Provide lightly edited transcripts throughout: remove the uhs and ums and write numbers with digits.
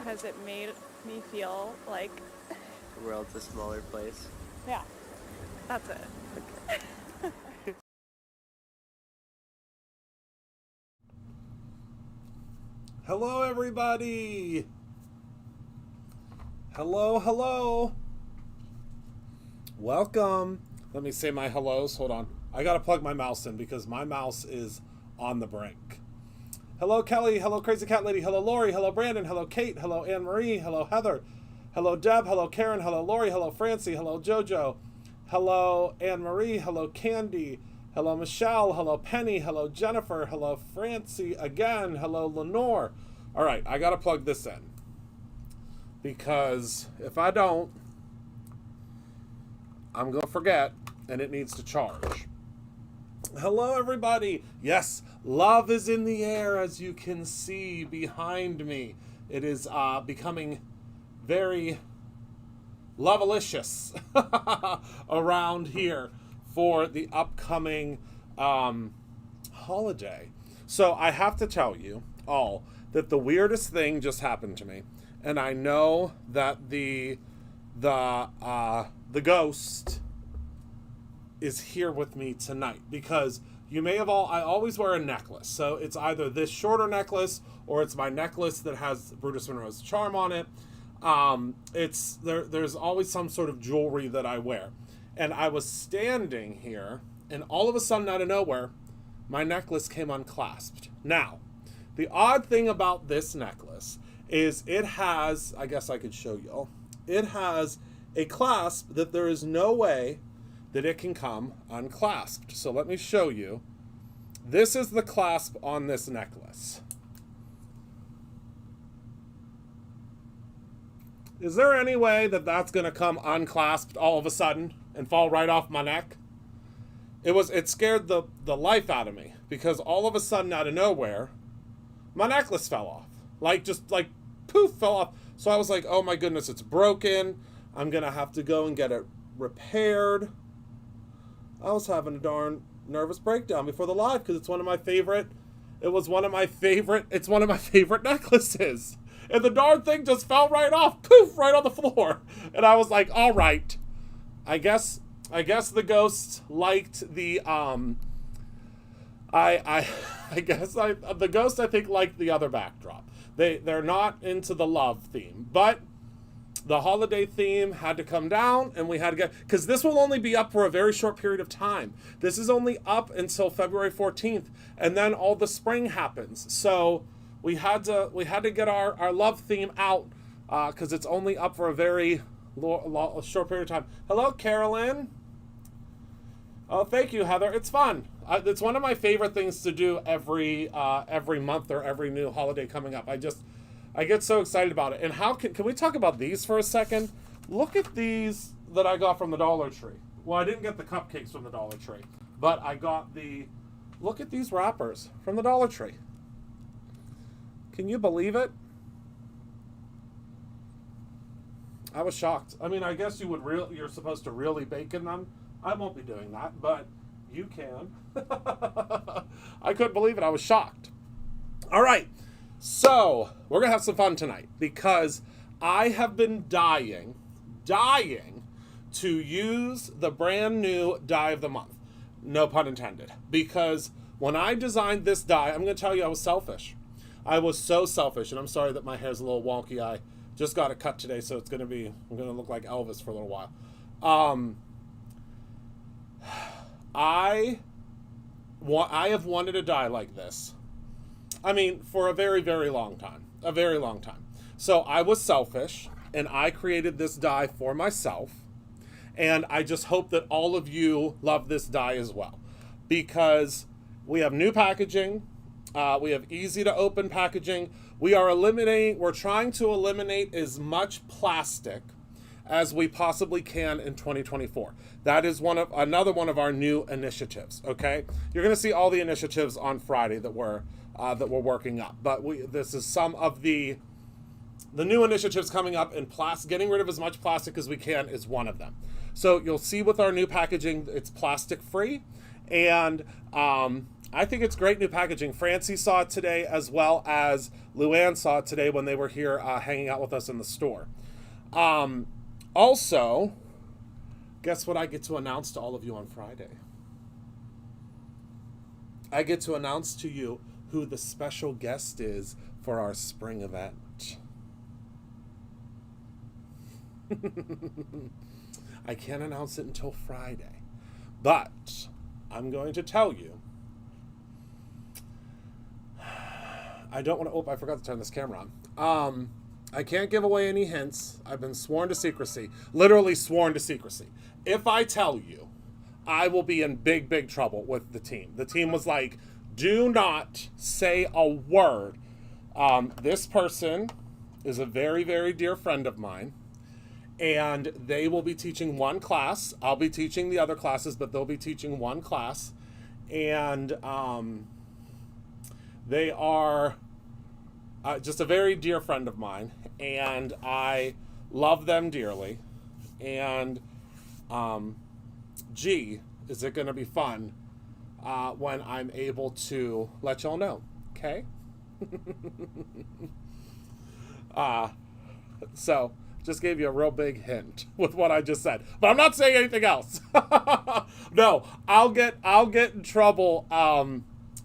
Has it made me feel like the world's a smaller place? Yeah, that's it. Okay. Hello, everybody. Hello. Welcome. Let me say my hellos. Hold on. I got to plug my mouse in because my mouse is on the brink. Hello, Kelly. Hello, Crazy Cat Lady. Hello, Lori. Hello, Brandon. Hello, Kate. Hello, Anne Marie. Hello, Heather. Hello, Deb. Hello, Karen. Hello, Lori. Hello, Francie. Hello, Jojo. Hello, Anne Marie. Hello, Candy. Hello, Michelle. Hello, Penny. Hello, Jennifer. Hello, Francie again. Hello, Lenore. All right, I got to plug this in because if I don't, I'm going to forget and it needs to charge. Hello, everybody. Yes, love is in the air, as you can see behind me. It is becoming very lovelicious around here for the upcoming holiday. So I have to tell you all that the weirdest thing just happened to me, and I know that the ghost is here with me tonight because you may have I always wear a necklace. So it's either this shorter necklace or it's my necklace that has Brutus Monroe's charm on it. There's always some sort of jewelry that I wear. And I was standing here and all of a sudden out of nowhere, my necklace came unclasped. Now, the odd thing about this necklace is it has, I guess I could show y'all, it has a clasp that there is no way that it can come unclasped. So let me show you This is the clasp on this necklace. Is there any way that that's going to come unclasped all of a sudden and fall right off my neck? It scared the life out of me, because all of a sudden, out of nowhere, my necklace fell off. Just poof, fell off. So I was like, oh my goodness, it's broken. I'm going to have to go and get it repaired. I was having a darn nervous breakdown before the live, because it's one of my favorite necklaces. And the darn thing just fell right off, poof, right on the floor. And I was like, all right, I guess the ghost liked the the ghost, I think, liked the other backdrop. They're not into the love theme, but the holiday theme had to come down, and we had to get, because this will only be up for a very short period of time. This is only up until February 14th, and then all the spring happens. So we had to get our love theme out, because it's only up for a very short period of time. Hello, Carolyn. Oh, thank you, Heather. It's fun. It's one of my favorite things to do every month or every new holiday coming up. I get so excited about it. And how can we talk about these for a second? Look at these that I got from the Dollar Tree. Well, I didn't get the cupcakes from the Dollar Tree, but I got look at these wrappers from the Dollar Tree. Can you believe it? I was shocked. I mean, I guess you're supposed to really bake in them. I won't be doing that, but you can. I couldn't believe it. I was shocked. All right. So we're going to have some fun tonight, because I have been dying to use the brand new die of the month. No pun intended. Because when I designed this die, I'm going to tell you I was selfish. I was so selfish, and I'm sorry that my hair's a little wonky. I just got it cut today, so I'm going to look like Elvis for a little while. I have wanted a die like this, I mean, for a very, very long time. A very long time. So I was selfish, and I created this die for myself. And I just hope that all of you love this die as well. Because we have new packaging. We have easy to open packaging. We're trying to eliminate as much plastic as we possibly can in 2024. That is another one of our new initiatives, okay? You're gonna see all the initiatives on Friday that we're working up. But this is some of the new initiatives coming up, and getting rid of as much plastic as we can is one of them. So you'll see with our new packaging, it's plastic free, and I think it's great new packaging. Francie saw it today, as well as Luann saw it today when they were here hanging out with us in the store. Also, guess what I get to announce to all of you on Friday? I get to announce to you who the special guest is for our spring event. I can't announce it until Friday, but I'm going to tell you. I don't want to. Oh, I forgot to turn this camera on. I can't give away any hints. I've been sworn to secrecy. Literally sworn to secrecy. If I tell you, I will be in big, big trouble with the team. The team was like, do not say a word. This person is a very, very dear friend of mine, and they will be teaching one class. I'll be teaching the other classes, but they'll be teaching one class. And they are just a very dear friend of mine, and I love them dearly. And gee, is it going to be fun when I'm able to let y'all know, okay? So just gave you a real big hint with what I just said, but I'm not saying anything else. No, I'll get in trouble.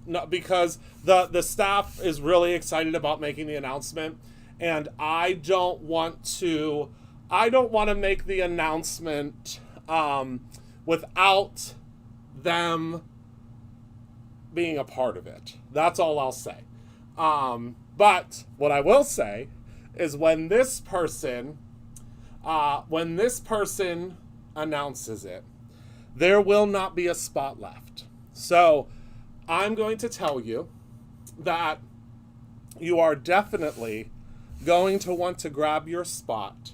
No, because the staff is really excited about making the announcement, and I don't want to make the announcement without them being a part of it. That's all I'll say. But what I will say is when this person announces it, there will not be a spot left. So I'm going to tell you that you are definitely going to want to grab your spot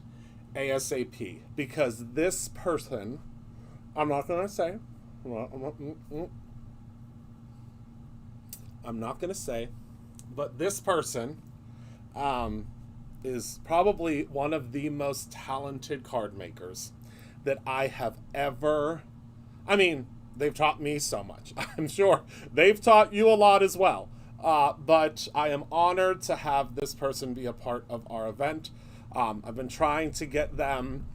ASAP, because this person, I'm not going to say, I'm not going to say, but this person is probably one of the most talented card makers that I have ever, I mean, they've taught me so much. I'm sure they've taught you a lot as well. But I am honored to have this person be a part of our event. I've been trying to get them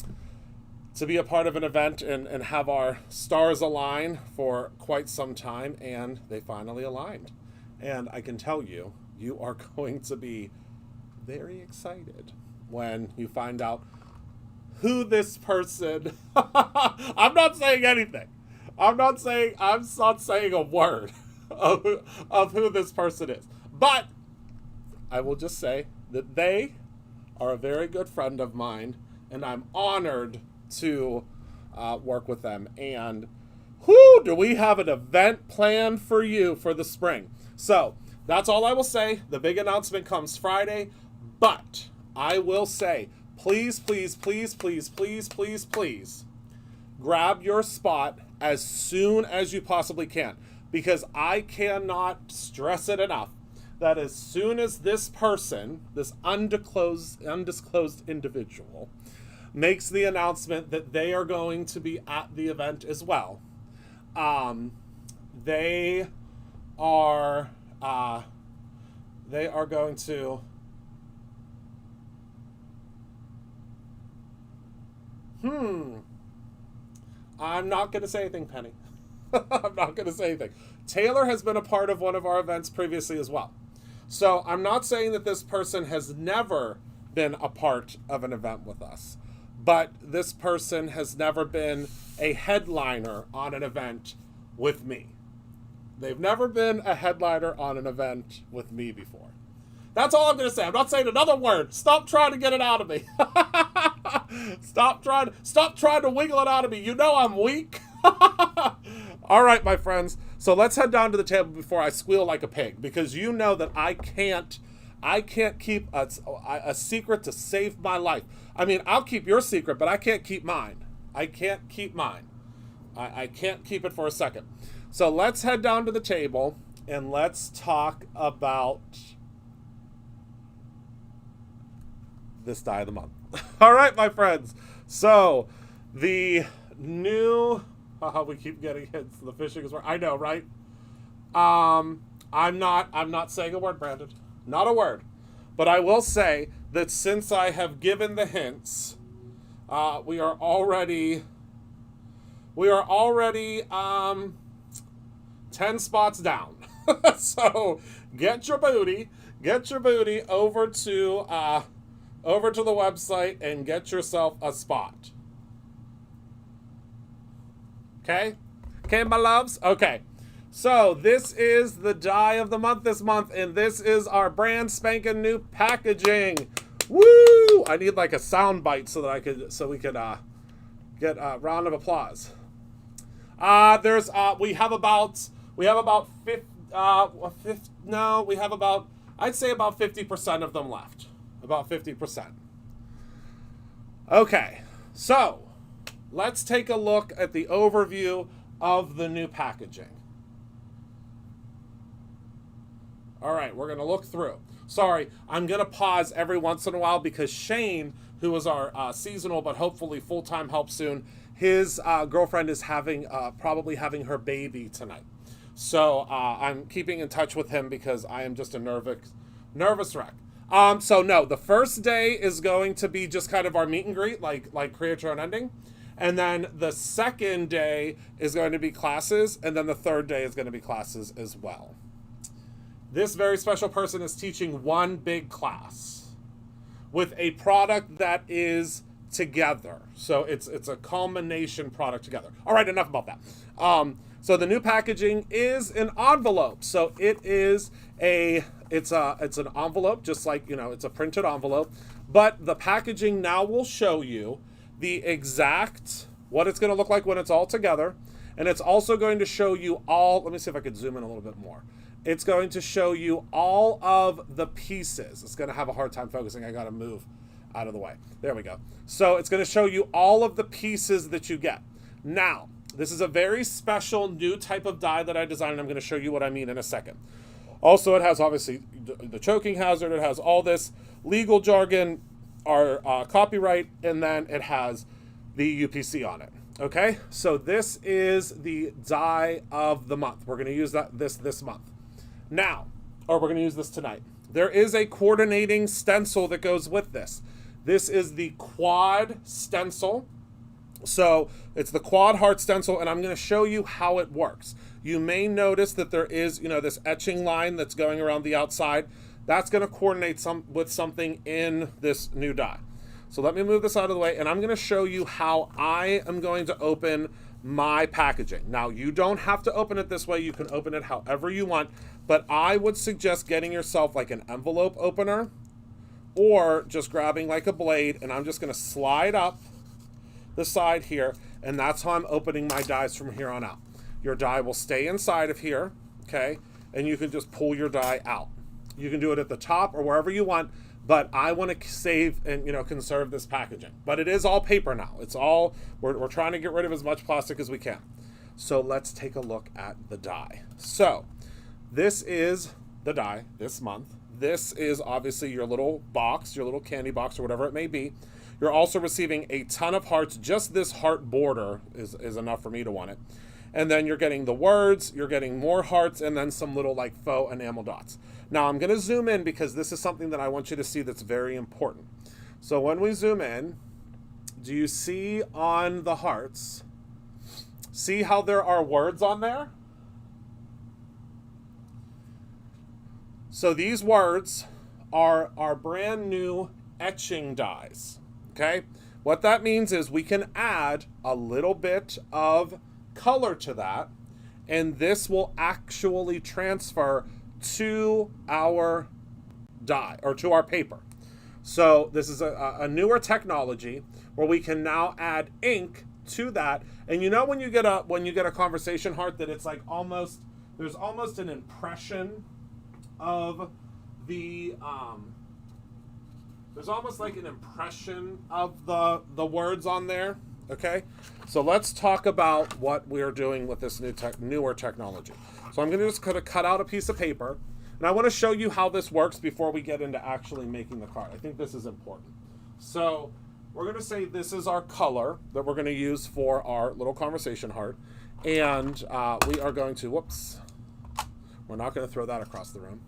to be a part of an event and have our stars align for quite some time, and they finally aligned. And I can tell you, you are going to be very excited when you find out who this person I'm not saying anything. I'm not saying a word of who this person is. But I will just say that they are a very good friend of mine, and I'm honored to work with them. And do we have an event planned for you for the spring? So that's all I will say. The big announcement comes Friday, but I will say, please, please, please, please, please, please, please, grab your spot as soon as you possibly can, because I cannot stress it enough that as soon as this person, this undisclosed individual, makes the announcement that they are going to be at the event as well, they are going to I'm not going to say anything, Penny. I'm not going to say anything. Taylor has been a part of one of our events previously as well. So I'm not saying that this person has never been a part of an event with us, but this person has never been a headliner on an event with me. They've never been a headliner on an event with me before. That's all I'm going to say. I'm not saying another word. Stop trying to get it out of me. Stop trying to wiggle it out of me. You know I'm weak. All right, my friends. So let's head down to the table before I squeal like a pig, because you know that I can't keep a secret to save my life. I mean, I'll keep your secret, but I can't keep mine. I can't keep mine. I can't keep it for a second. So let's head down to the table and let's talk about this die of the month. All right, my friends. So the new, we keep getting hits. The fishing is where I know, right? I'm not saying a word, Brandon. Not a word. But I will say that since I have given the hints, we are already 10 spots down. So get your booty over to the website and get yourself a spot. Okay, my loves? Okay. So this is the die of the month this month, and this is our brand spanking new packaging. Woo! I need like a sound bite so we could get a round of applause. We have about I'd say about 50% of them left. About 50%. Okay, so let's take a look at the overview of the new packaging. All right, we're going to look through. Sorry, I'm going to pause every once in a while because Shane, who is our seasonal but hopefully full-time help soon, his girlfriend is probably having her baby tonight. So I'm keeping in touch with him because I am just a nervous wreck. So no, the first day is going to be just kind of our meet and greet, like create your own ending. And then the second day is going to be classes. And then the third day is going to be classes as well. This very special person is teaching one big class with a product that is together. So it's a culmination product together. All right, enough about that. So the new packaging is an envelope. So it's an envelope, just like, it's a printed envelope, but the packaging now will show you the exact, what it's going to look like when it's all together. And it's also going to show you all, let me see if I could zoom in a little bit more. It's going to show you all of the pieces. It's going to have a hard time focusing. I got to move out of the way. There we go. So it's going to show you all of the pieces that you get. Now, this is a very special new type of die that I designed, and I'm going to show you what I mean in a second. Also, it has obviously the choking hazard. It has all this legal jargon, our copyright, and then it has the UPC on it. Okay, so this is the die of the month. We're going to use this month. Now, or we're going to use this tonight. There is a coordinating stencil that goes with this. This is the quad stencil. So it's the quad heart stencil, and I'm going to show you how it works. You may notice that there is, this etching line that's going around the outside. That's going to coordinate with something in this new die. So let me move this out of the way, and I'm going to show you how I am going to open my packaging. Now, you don't have to open it this way. You can open it however you want, but I would suggest getting yourself like an envelope opener or just grabbing like a blade, and I'm just going to slide up the side here, and that's how I'm opening my dies from here on out. Your die will stay inside of here, okay, and you can just pull your die out. You can do it at the top or wherever you want, but I want to save and conserve this packaging. But it is all paper now. It's all, we're trying to get rid of as much plastic as we can. So let's take a look at the die. So this is the die this month. This is obviously your little box, your little candy box or whatever it may be. You're also receiving a ton of hearts. Just this heart border is enough for me to want it. And then you're getting the words, you're getting more hearts, and then some little like faux enamel dots. Now I'm going to zoom in because this is something that I want you to see that's very important. So when we zoom in, do you see on the hearts, see how there are words on there? So these words are our brand new etching dies, okay? What that means is we can add a little bit of color to that, and this will actually transfer to our die or to our paper. So this is a newer technology where we can now add ink to that. And when you get a conversation heart, that it's like there's almost an impression of the there's almost like an impression of the words on there. Okay, so let's talk about what we're doing with this newer technology. So I'm going to just cut out a piece of paper, and I want to show you how this works before we get into actually making the card. I think this is important. So we're going to say this is our color that we're going to use for our little conversation heart, and we are going to, whoops, we're not going to throw that across the room.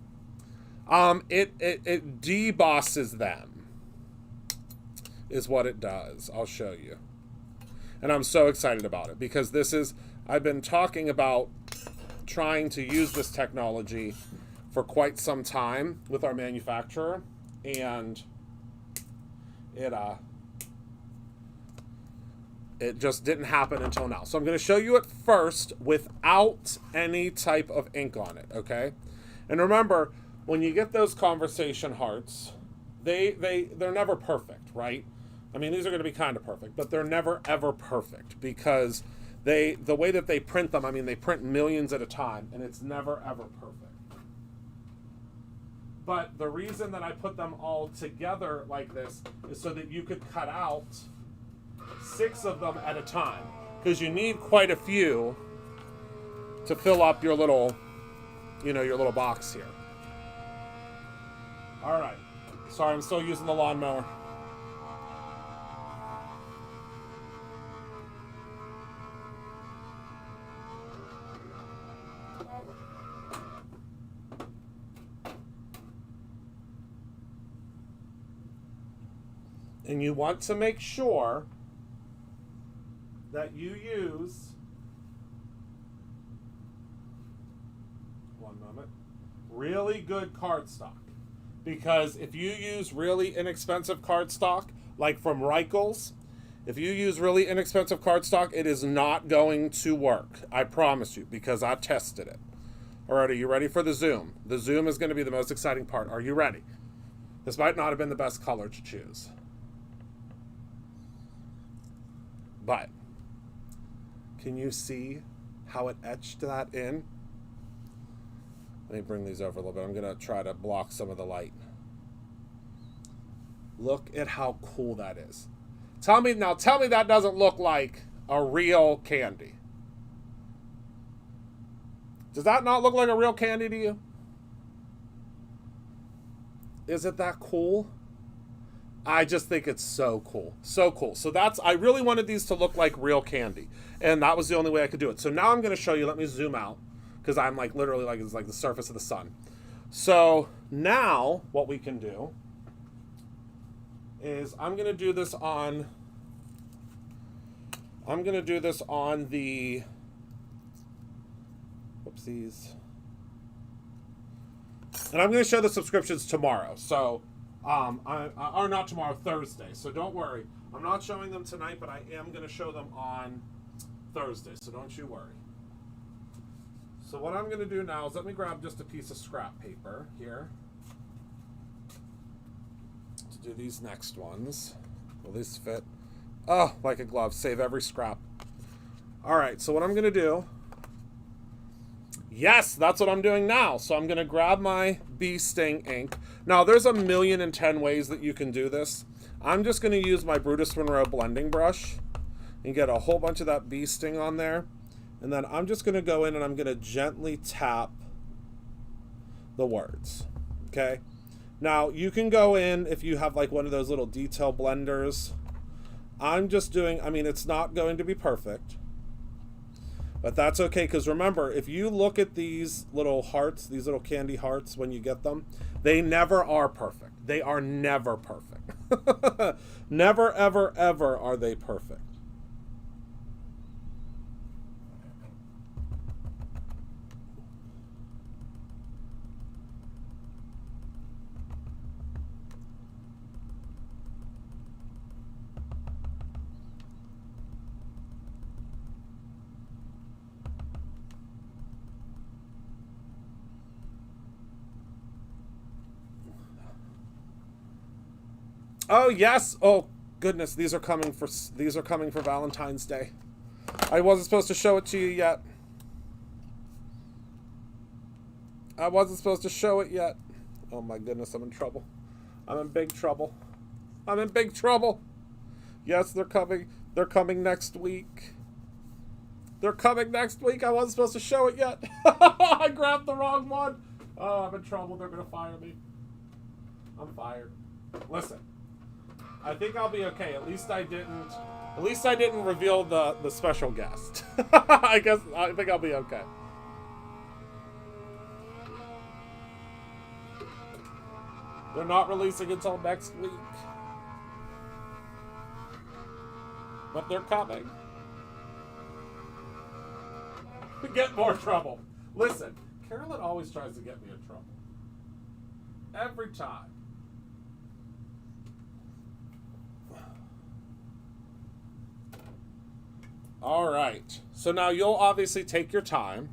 It debosses them, is what it does. I'll show you. And I'm so excited about it because I've been talking about trying to use this technology for quite some time with our manufacturer, and it just didn't happen until now. So I'm going to show you it first without any type of ink on it, okay? And remember, when you get those conversation hearts, they're never perfect, right? I mean, these are going to be kind of perfect, but they're never, ever perfect because the way that they print them, I mean, they print millions at a time, and it's never, ever perfect. But the reason that I put them all together like this is so that you could cut out 6 of them at a time, because you need quite a few to fill up your little, your little box here. All right. Sorry, I'm still using the lawnmower. And you want to make sure that you use, one moment, really good cardstock. Because if you use really inexpensive cardstock, like from Reichels, if you use really inexpensive cardstock, it is not going to work. I promise you, because I tested it. All right, are you ready for the zoom? The zoom is going to be the most exciting part. Are you ready? This might not have been the best color to choose. But can you see how it etched that in. Let me bring these over a little bit. I'm going to try to block some of the light. Look at how cool that is. Tell me that doesn't look like a real candy. Does that not look like a real candy to you? Is it that cool? I just think it's so cool. So cool. So I really wanted these to look like real candy. And that was the only way I could do it. So now I'm going to show you. Let me zoom out. Because I'm like literally like it's like the surface of the sun. So now what we can do is I'm going to do this on the whoopsies. And I'm going to show the subscriptions tomorrow. So or not tomorrow, Thursday. So don't worry. I'm not showing them tonight, but I am going to show them on Thursday. So don't you worry. So what I'm going to do now is let me grab just a piece of scrap paper here to do these next ones. Will these fit? Oh, like a glove. Save every scrap. All right, so what I'm going to do... Yes, that's what I'm doing now. So I'm going to grab my bee sting ink. Now, there's 1,010 ways that you can do this. I'm just going to use my Brutus Monroe blending brush and get a whole bunch of that bee sting on there. And then I'm just going to go in and I'm going to gently tap the words, okay? Now, you can go in if you have like one of those little detail blenders. I'm just doing, I mean, it's not going to be perfect, but that's okay, because remember, if you look at these little hearts, these little candy hearts when you get them, they never are perfect. They are never perfect. Never, ever, ever are they perfect. Oh yes! Oh goodness, these are coming for Valentine's Day. I wasn't supposed to show it to you yet. I wasn't supposed to show it yet. Oh my goodness, I'm in trouble. I'm in big trouble. I'm in big trouble. Yes, they're coming. They're coming next week. They're coming next week. I wasn't supposed to show it yet. I grabbed the wrong one. Oh, I'm in trouble. They're gonna fire me. I'm fired. Listen. I think I'll be okay. At least I didn't reveal the special guest. I think I'll be okay. They're not releasing until next week. But they're coming. Get more trouble. Listen, Carolyn always tries to get me in trouble. Every time. All right. So now you'll obviously take your time.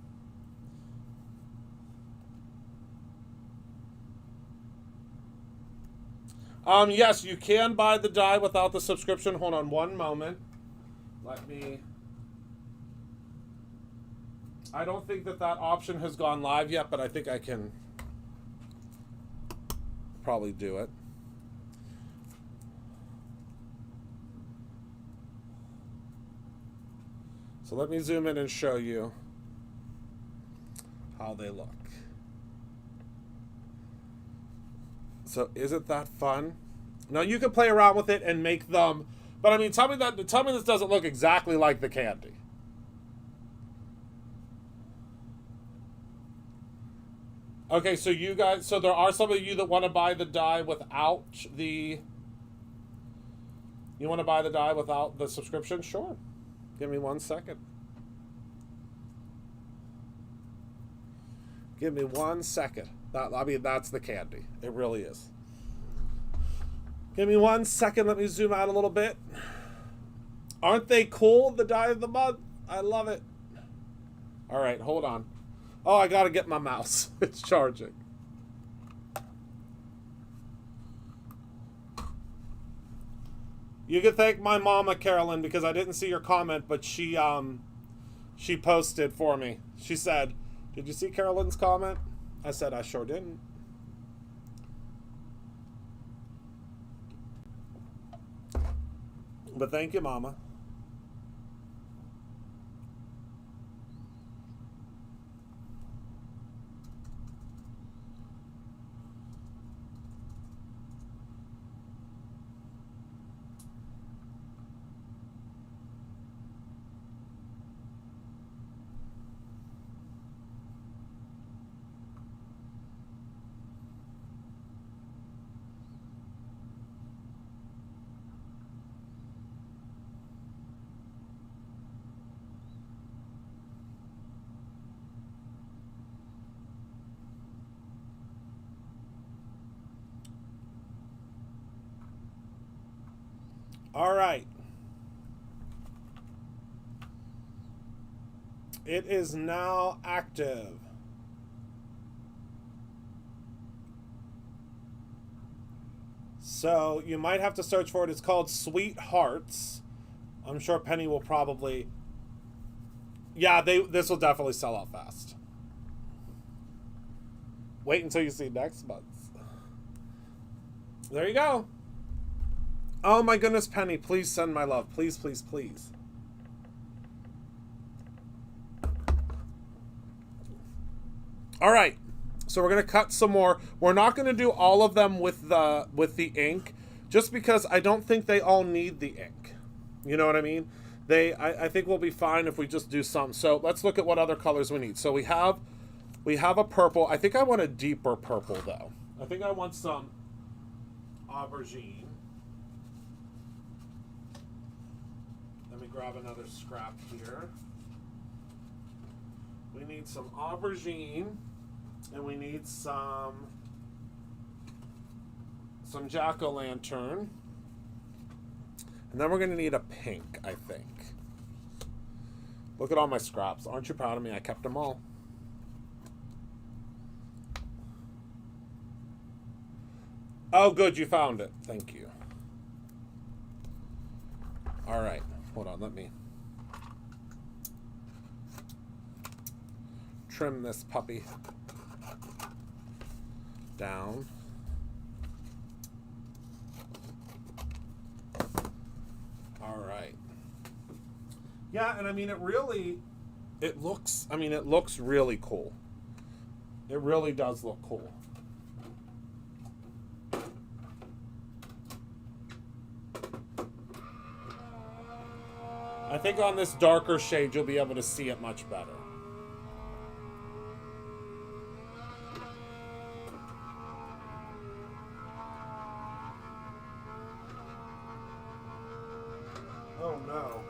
Yes, you can buy the die without the subscription. Hold on one moment. I don't think that option has gone live yet, but I think I can probably do it. So let me zoom in and show you how they look. So isn't that fun? Now you can play around with it and make them, but I mean, tell me this doesn't look exactly like the candy. Okay, so so there are some of you that want to buy the die without the. You want to buy the die without the subscription? Sure. Give me 1 second. Give me 1 second. That's the candy. It really is. Give me 1 second. Let me zoom out a little bit. Aren't they cool? The die of the month. I love it. All right, hold on. Oh, I got to get my mouse. It's charging. You can thank my mama, Carolyn, because I didn't see your comment, but she She posted for me. She said, "Did you see Carolyn's comment?" I said, "I sure didn't." But thank you, Mama. All right. It is now active. So you might have to search for it. It's called Sweethearts. I'm sure Penny will probably... Yeah, this will definitely sell out fast. Wait until you see next month's. There you go. Oh my goodness, Penny, please send my love. Please, please, please. All right. So we're going to cut some more. We're not going to do all of them with the ink just because I don't think they all need the ink. You know what I mean? I think we'll be fine if we just do some. So let's look at what other colors we need. So we have a purple. I think I want a deeper purple though. I think I want some aubergine. Let me grab another scrap here. We need some aubergine, and we need some jack-o'-lantern. And then we're going to need a pink, I think. Look at all my scraps. Aren't you proud of me? I kept them all. Oh, good. You found it. Thank you. All right. Hold on. Let me trim this puppy down. All right. Yeah, and I mean, it looks really cool. It really does look cool. I think on this darker shade, you'll be able to see it much better. Oh no.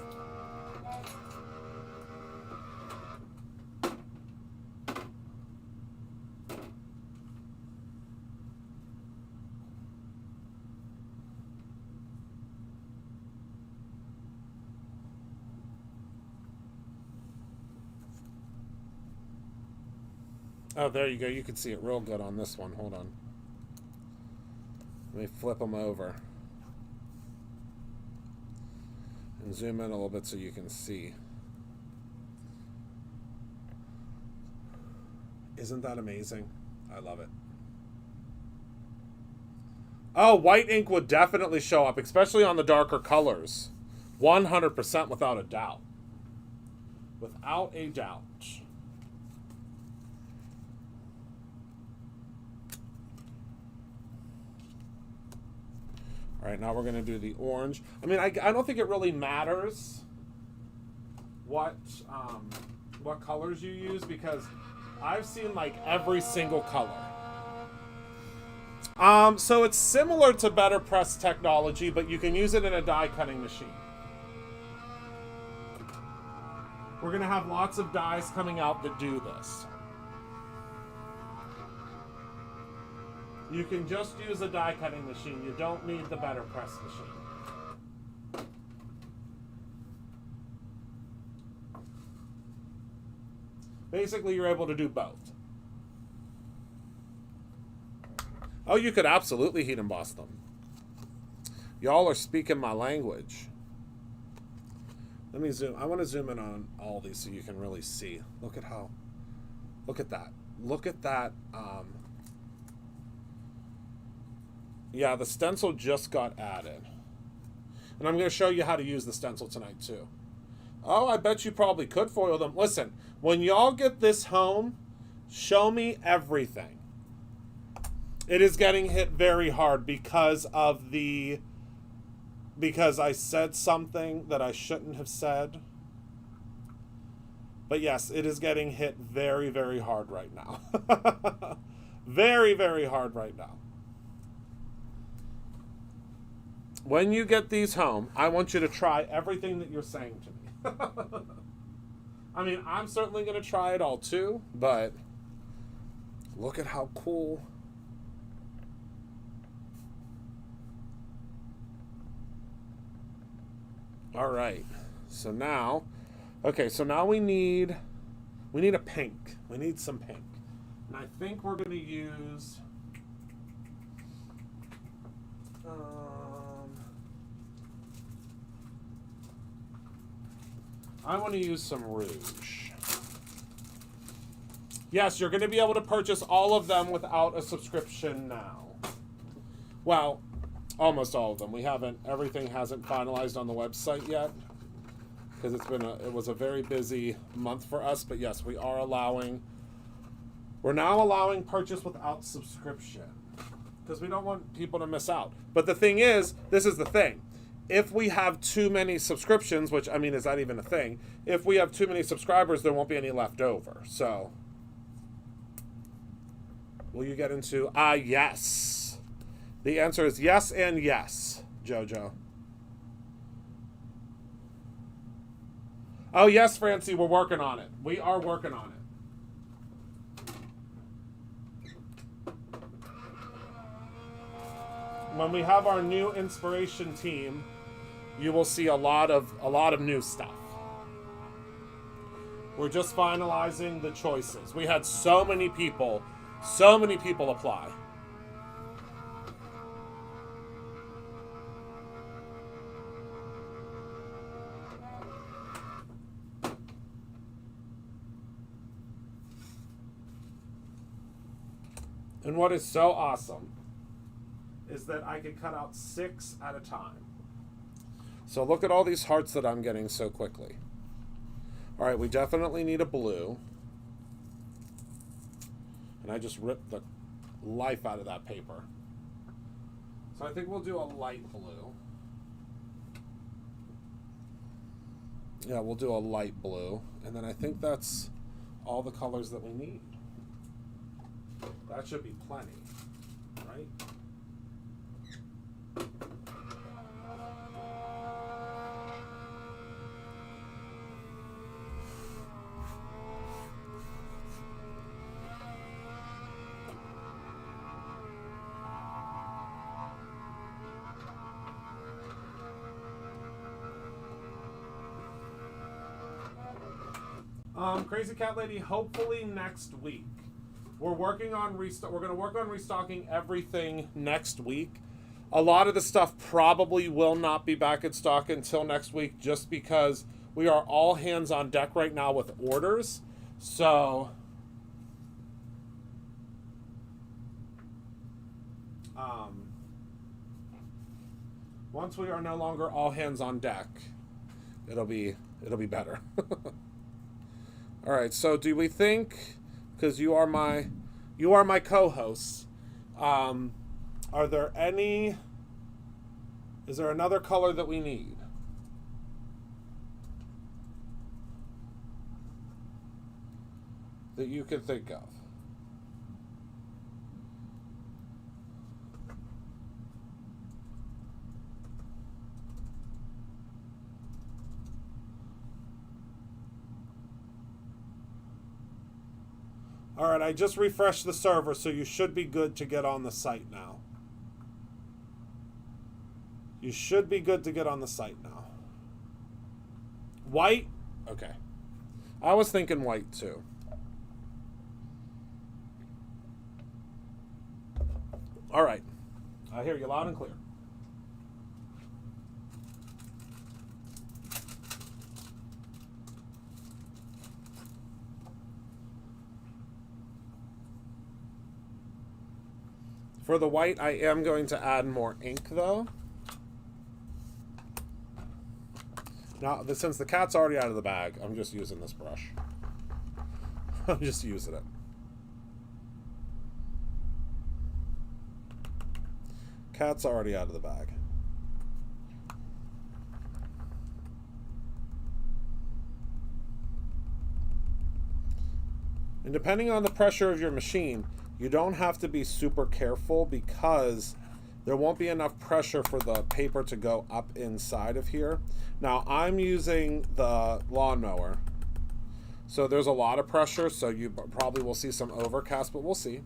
Oh, there you go. You can see it real good on this one. Hold on. Let me flip them over. And zoom in a little bit so you can see. Isn't that amazing? I love it. Oh, white ink would definitely show up, especially on the darker colors. 100% without a doubt. Without a doubt. All right, now we're going to do the orange. I mean, I don't think it really matters what colors you use because I've seen like every single color. So it's similar to Better Press technology, but you can use it in a die cutting machine. We're going to have lots of dies coming out that do this. You can just use a die cutting machine. You don't need the Better Press machine. Basically, you're able to do both. Oh, you could absolutely heat emboss them. Y'all are speaking my language. Let me zoom. I want to zoom in on all these so you can really see. Look at how. Look at that. Look at that. Yeah, the stencil just got added. And I'm going to show you how to use the stencil tonight, too. Oh, I bet you probably could foil them. Listen, when y'all get this home, show me everything. It is getting hit very hard because I said something that I shouldn't have said. But yes, it is getting hit very, very hard right now. Very, very hard right now. When you get these home, I want you to try everything that you're saying to me. I mean, I'm certainly going to try it all too, but look at how cool. All right. So now, okay, so now we need a pink. We need some pink. And I think we're going to use I want to use some rouge. Yes, you're going to be able to purchase all of them without a subscription now. Well, almost all of them. Everything hasn't finalized on the website yet because it was a very busy month for us. But yes, we're now allowing purchase without subscription because we don't want people to miss out. But the thing is, this is the thing. If we have too many subscriptions, which, I mean, is that even a thing? If we have too many subscribers, there won't be any left over. So, will you get into, yes. The answer is yes and yes, Jojo. Oh, yes, Francie, we're working on it. We are working on it. When we have our new inspiration team, you will see a lot of new stuff. We're just finalizing the choices. We had so many people apply. And what is so awesome is that I can cut out 6 at a time. So look at all these hearts that I'm getting so quickly. All right, we definitely need a blue. And I just ripped the life out of that paper. So I think we'll do a light blue. Yeah, we'll do a light blue. And then I think that's all the colors that we need. That should be plenty, right? Crazy Cat Lady, hopefully next week. We're working on we're going to work on restocking everything next week. A lot of the stuff probably will not be back in stock until next week just because we are all hands on deck right now with orders. So once we are no longer all hands on deck, it'll be better. All right, so do we think, because you are my co-hosts, is there another color that we need? That you could think of? All right, I just refreshed the server, so you should be good to get on the site now. You should be good to get on the site now. White? Okay. I was thinking white, too. All right. I hear you loud and clear. For the white, I am going to add more ink, though. Now, since the cat's already out of the bag, I'm just using this brush. I'm just using it. Cat's already out of the bag. And depending on the pressure of your machine, you don't have to be super careful because there won't be enough pressure for the paper to go up inside of here. Now, I'm using the lawnmower, so there's a lot of pressure, so you probably will see some overcast, but we'll see.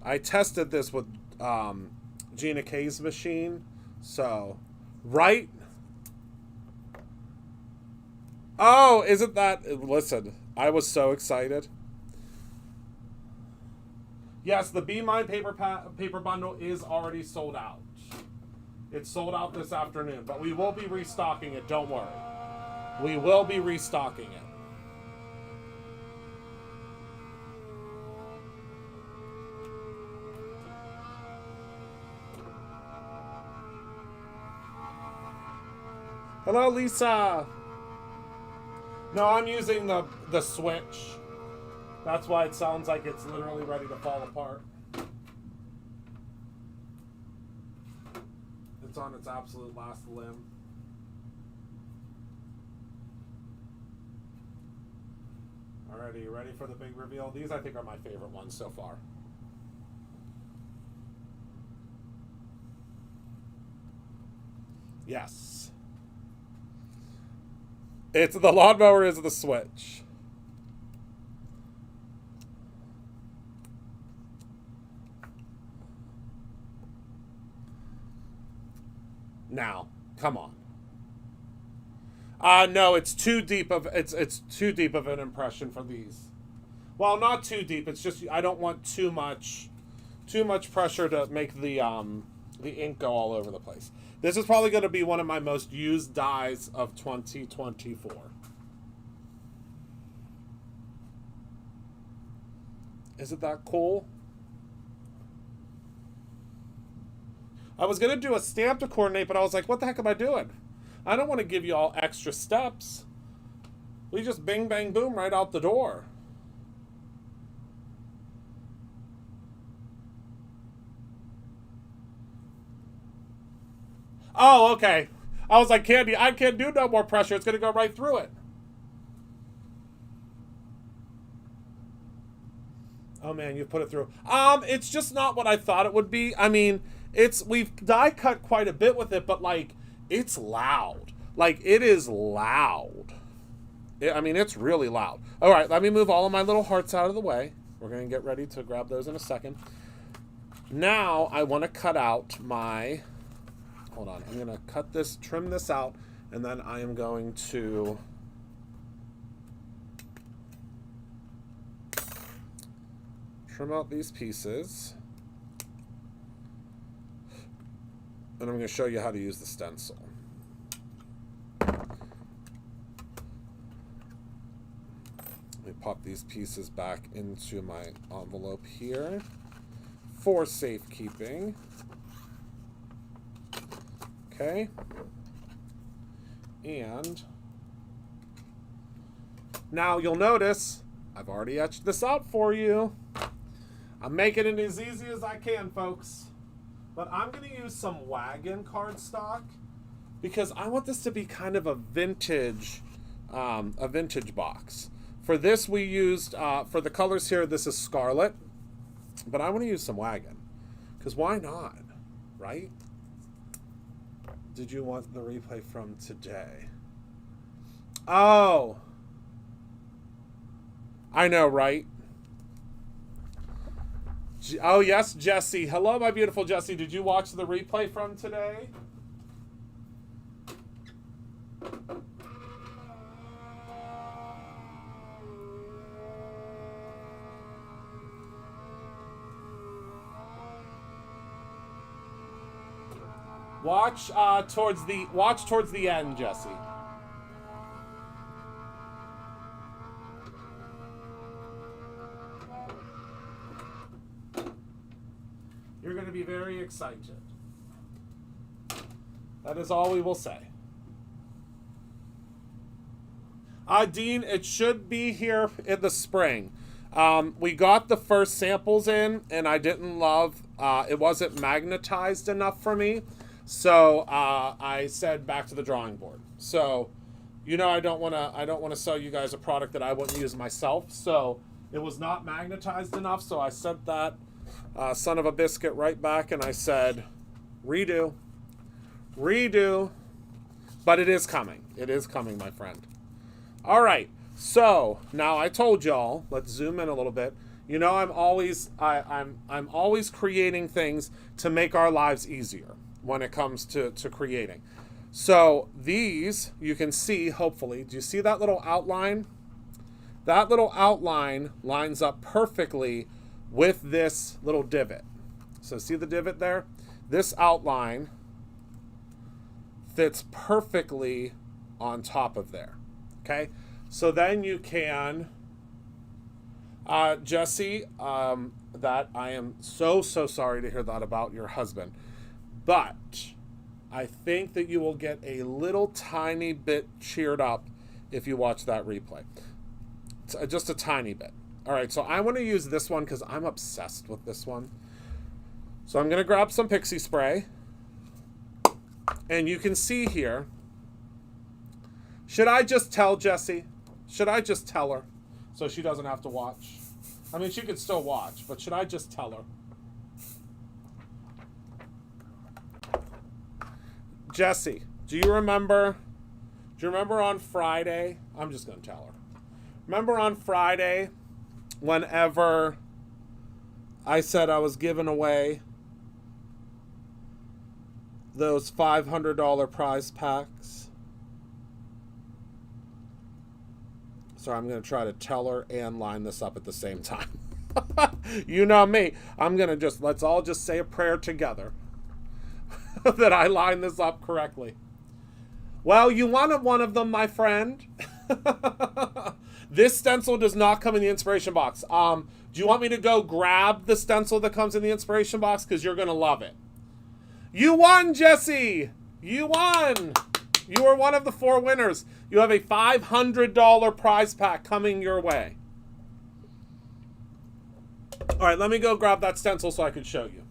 I tested this with Gina K's machine, so, right? Oh, isn't that... Listen, I was so excited. Yes, the Be Mine paper bundle is already sold out. It's sold out this afternoon, but we will be restocking it, don't worry. We will be restocking it. Hello, Lisa. No, I'm using the switch. That's why it sounds like it's literally ready to fall apart. It's on its absolute last limb. Alrighty, you ready for the big reveal? These, I think, are my favorite ones so far. Yes. It's the lawnmower is the switch. Now, come on. No, it's too deep of it's too deep of an impression for these. Well, not too deep. It's just I don't want too much pressure to make the ink go all over the place. This is probably going to be one of my most used dyes of 2024. Isn't that cool? I was going to do a stamp to coordinate, but I was like, what the heck am I doing? I don't want to give you all extra steps. We just bing, bang, boom right out the door. Oh, okay. I was like, Candy, I can't do no more pressure. It's going to go right through it. Oh, man, you put it through. It's just not what I thought it would be. I mean, we've die cut quite a bit with it, but, like, it's loud. Like, it is loud. I mean, it's really loud. All right, let me move all of my little hearts out of the way. We're going to get ready to grab those in a second. Now, I want to cut out my... Hold on. I'm going to cut this, trim this out, and then I am going to... trim out these pieces. And I'm going to show you how to use the stencil. Let me pop these pieces back into my envelope here for safekeeping. Okay. And now you'll notice I've already etched this out for you. I'm making it as easy as I can, folks. But I'm going to use some Wagon cardstock because I want this to be kind of a vintage box. For this, we used, for the colors here, this is Scarlet. But I want to use some Wagon because why not, right? Did you want the replay from today? Oh. I know, right? Oh, yes, Jesse. Hello, my beautiful Jesse. Did you watch the replay from today? Watch towards the end, Jesse. excited. That is all we will say. Dean, it should be here in the spring. We got the first samples in, and I didn't love, it wasn't magnetized enough for me. So I said back to the drawing board. So, you know, I don't want to sell you guys a product that I wouldn't use myself. So it was not magnetized enough. So I sent that son of a biscuit right back, and I said, redo. But it is coming. It is coming, my friend. All right. So now I told y'all, let's zoom in a little bit. You know, I'm always creating things to make our lives easier when it comes to creating. So these, you can see, hopefully, do you see that little outline? That little outline lines up perfectly with this little divot. So see the divot there? This outline fits perfectly on top of there. Okay? So then you can, Jesse, that I am so sorry to hear that about your husband. But I think that you will get a little tiny bit cheered up if you watch that replay. Just a tiny bit. All right, so I want to use this one because I'm obsessed with this one. So I'm going to grab some pixie spray. And you can see here. Should I just tell Jessie? Should I just tell her so she doesn't have to watch? I mean, she could still watch, but should I just tell her? Jessie, do you remember on Friday? I'm just going to tell her. Remember on Friday, whenever I said I was giving away those $500 prize packs? Sorry, I'm going to try to tell her and line this up at the same time. You know me. I'm going to let's all just say a prayer together that I line this up correctly. Well, you wanted one of them, my friend. This stencil does not come in the inspiration box. Do you want me to go grab the stencil that comes in the inspiration box? Because you're going to love it. You won, Jesse! You won! You are one of the 4 winners. You have a $500 prize pack coming your way. All right, let me go grab that stencil so I can show you.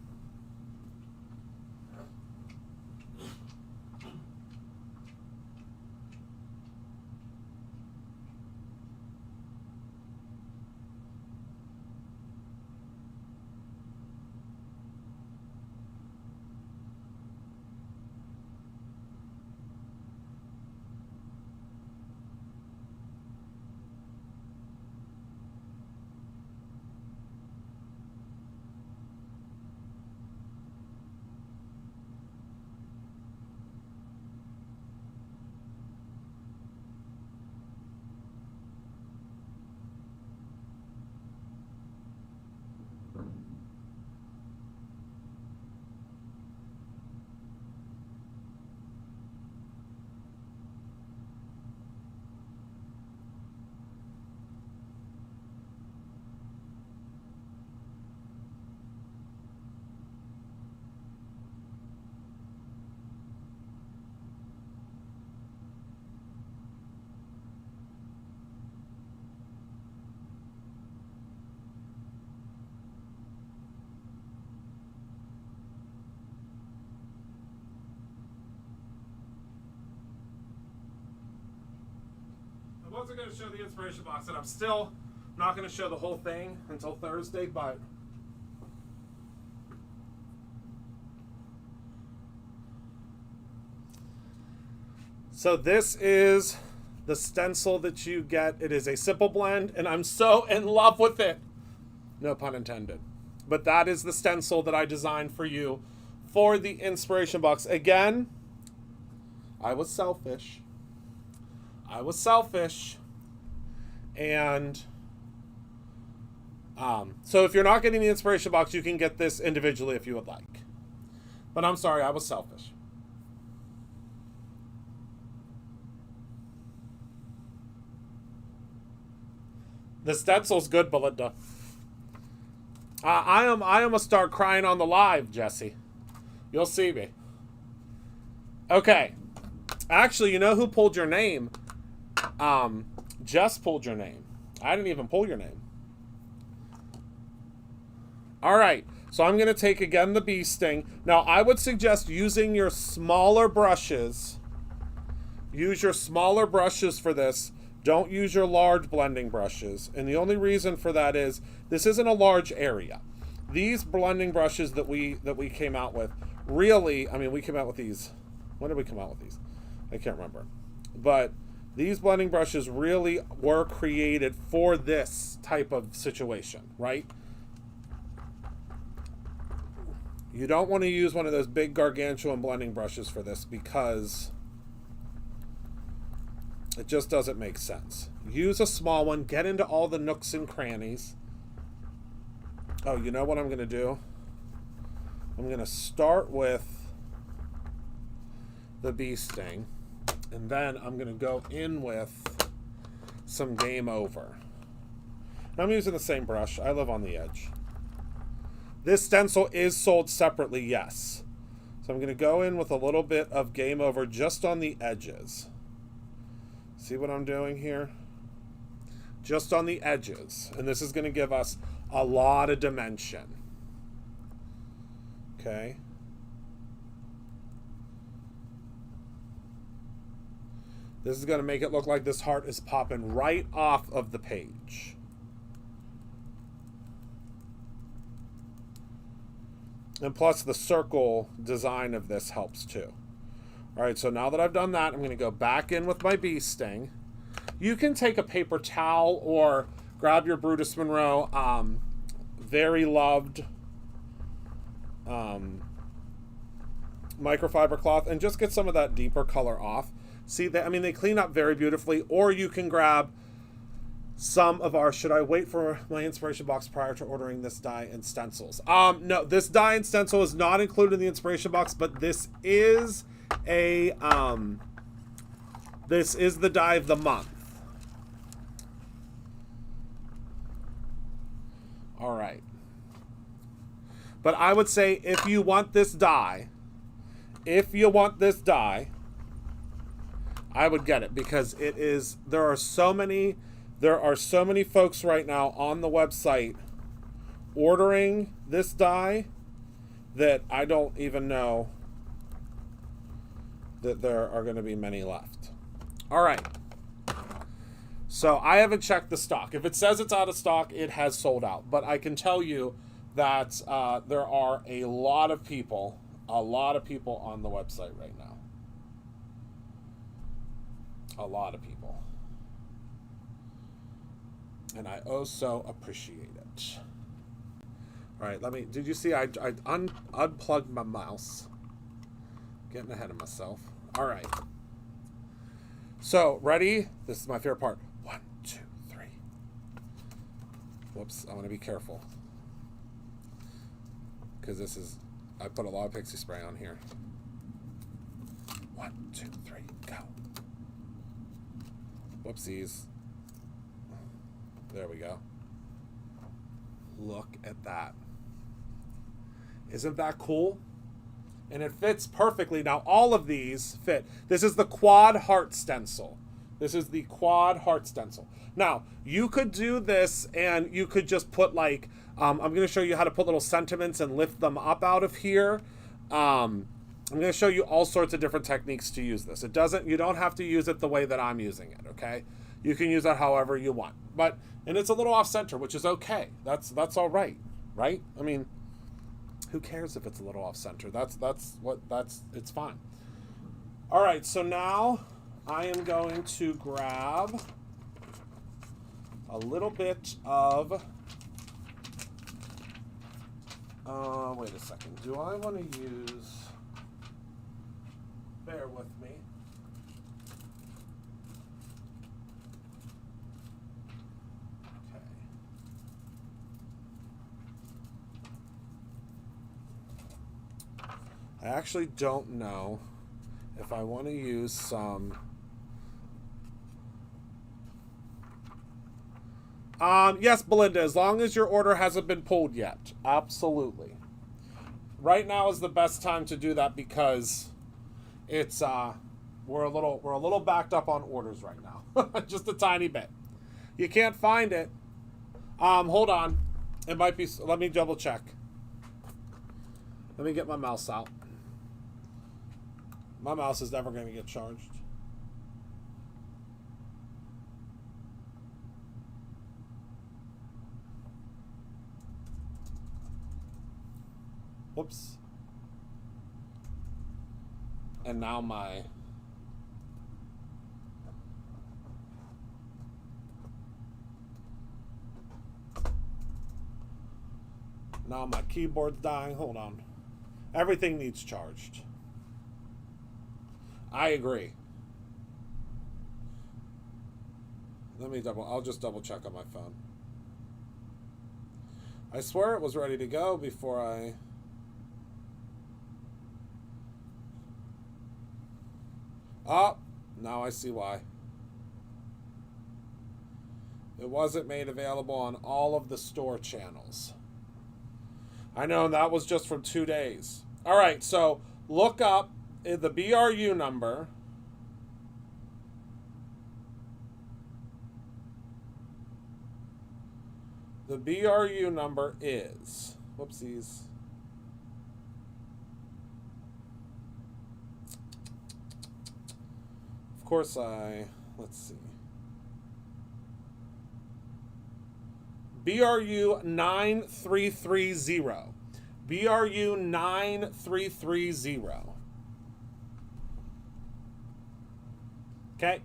I wasn't going to show the inspiration box, and I'm still not going to show the whole thing until Thursday, but so this is the stencil that you get. It is a simple blend, and I'm so in love with it. No pun intended. But that is the stencil that I designed for you for the inspiration box. Again, I was selfish. And so if you're not getting the inspiration box, you can get this individually if you would like. But I'm sorry, I was selfish. The stencil's good, Belinda. I am a start crying on the live, Jesse. You'll see me. Okay. Actually, you know who pulled your name? Jess pulled your name. I didn't even pull your name. All right. So I'm going to take, again, the bee sting. Now, I would suggest using your smaller brushes. Use your smaller brushes for this. Don't use your large blending brushes. And the only reason for that is this isn't a large area. These blending brushes that we came out with, really, I mean, we came out with these. When did we come out with these? I can't remember. But these blending brushes really were created for this type of situation, right? You don't want to use one of those big gargantuan blending brushes for this because it just doesn't make sense. Use a small one. Get into all the nooks and crannies. Oh, you know what I'm going to do? I'm going to start with the bee sting, and then I'm going to go in with some Game Over. Now, I'm using the same brush. I live on the edge. This stencil is sold separately, yes. So I'm going to go in with a little bit of Game Over just on the edges. See what I'm doing here? Just on the edges. And this is going to give us a lot of dimension. Okay. This is going to make it look like this heart is popping right off of the page. And plus the circle design of this helps too. All right, so now that I've done that, I'm going to go back in with my bee sting. You can take a paper towel or grab your Brutus Monroe very loved microfiber cloth and just get some of that deeper color off. See that? I mean, they clean up very beautifully. Or you can grab some of our, should I wait for my inspiration box prior to ordering this die and stencils? No, this die and stencil is not included in the inspiration box, but this is a, this is the die of the month. All right. But I would say if you want this die, I would get it because it is, there are so many folks right now on the website ordering this die that I don't even know that there are going to be many left. All right. So I haven't checked the stock. If it says it's out of stock, it has sold out. But I can tell you that there are a lot of people on the website right now. A lot of people. And I so appreciate it. All right, did you see I unplugged my mouse. Getting ahead of myself. All right. So, ready? This is my favorite part. 1, 2, 3. Whoops, I want to be careful. Because I put a lot of pixie spray on here. 1, 2, 3, go. Whoopsies. There we go. Look at that. Isn't that cool? And it fits perfectly. Now, all of these fit. This is the quad heart stencil. Now, you could do this and you could just put like, I'm going to show you how to put little sentiments and lift them up out of here. I'm going to show you all sorts of different techniques to use this. You don't have to use it the way that I'm using it, okay? You can use it however you want. And it's a little off center, which is okay. That's all right? I mean, who cares if it's a little off center? It's fine. All right, so now I am going to grab a little bit of, wait a second. Do I want to use, bear with me. I actually don't know if I want to use some. Yes, Belinda, as long as your order hasn't been pulled yet. Absolutely. right now is the best time to do that because it's we're a little backed up on orders right now. Just a tiny bit. You can't find it. Hold on. It might be, let me double check. Let me get my mouse out. My mouse is never going to get charged. Whoops. And now my keyboard's dying. Hold on. Everything needs charged. I agree. I'll just double check on my phone. I swear it was ready to go before I... Oh, now I see why. It wasn't made available on all of the store channels. I know, that was just for 2 days. All right, so look up the BRU number. The BRU number is, whoopsies. Of course let's see. BRU 9330. BRU 9330. Okay.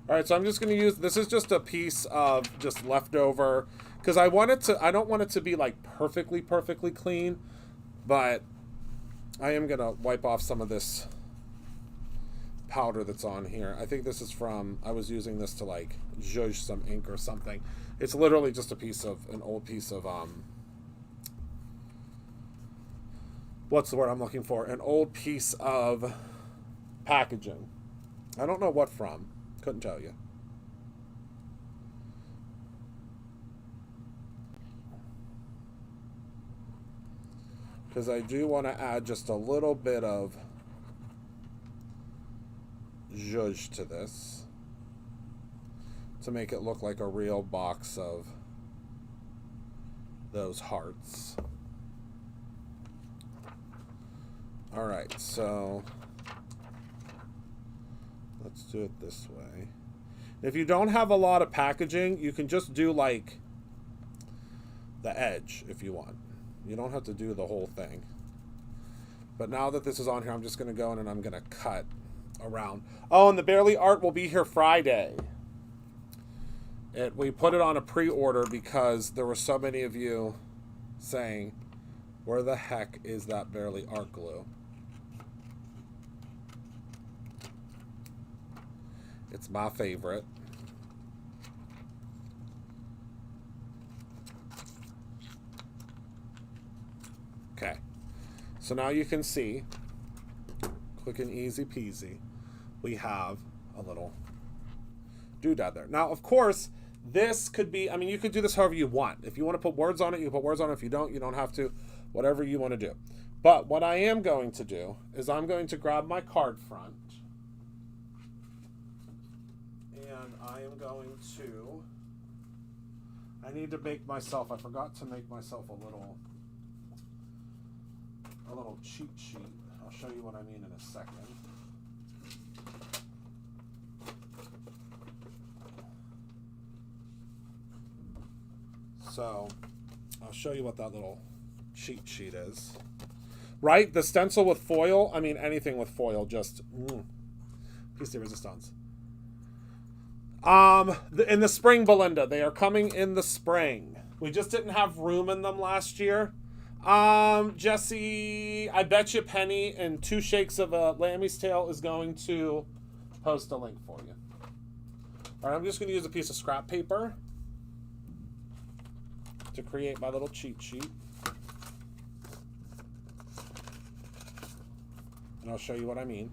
All right, so I'm just going to use, this is just a piece of just leftover, because I don't want it to be like perfectly clean, but I am going to wipe off some of this powder that's on here. I think this is from, I was using this to like zhuzh some ink or something. It's literally just an old piece of, what's the word I'm looking for? An old piece of packaging. I don't know what from. Couldn't tell you. Because I do want to add just a little bit of zhuzh to this to make it look like a real box of those hearts. All right, so let's do it this way. If you don't have a lot of packaging, you can just do like the edge if you want. You don't have to do the whole thing. But now that this is on here, I'm just going to go in and I'm going to cut around. Oh, and the Barely Art will be here Friday. We put it on a pre-order because there were so many of you saying, where the heck is that Barely Art glue? It's my favorite. Okay. So now you can see, quick and easy peasy, we have a little doodad there. Now, of course, this could be, I mean, you could do this however you want. If you want to put words on it, you can put words on it. If you don't have to. Whatever you want to do. But what I am going to do is I'm going to grab my card front. And I am going to, I need to make myself, I forgot to make myself a little cheat sheet. I'll show you what I mean in a second. So I'll show you what that little cheat sheet is. Right? The stencil with foil, I mean anything with foil, just piece de resistance. In the spring, Belinda. They are coming in the spring. We just didn't have room in them last year. Jesse, I bet you Penny and 2 shakes of a Lambie's tail is going to post a link for you. All right, I'm just going to use a piece of scrap paper to create my little cheat sheet. And I'll show you what I mean.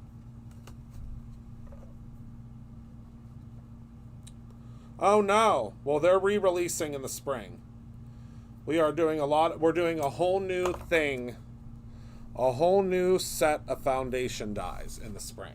Oh no. Well, they're re-releasing in the spring. We are doing we're doing a whole new thing a whole new set of foundation dyes in the spring.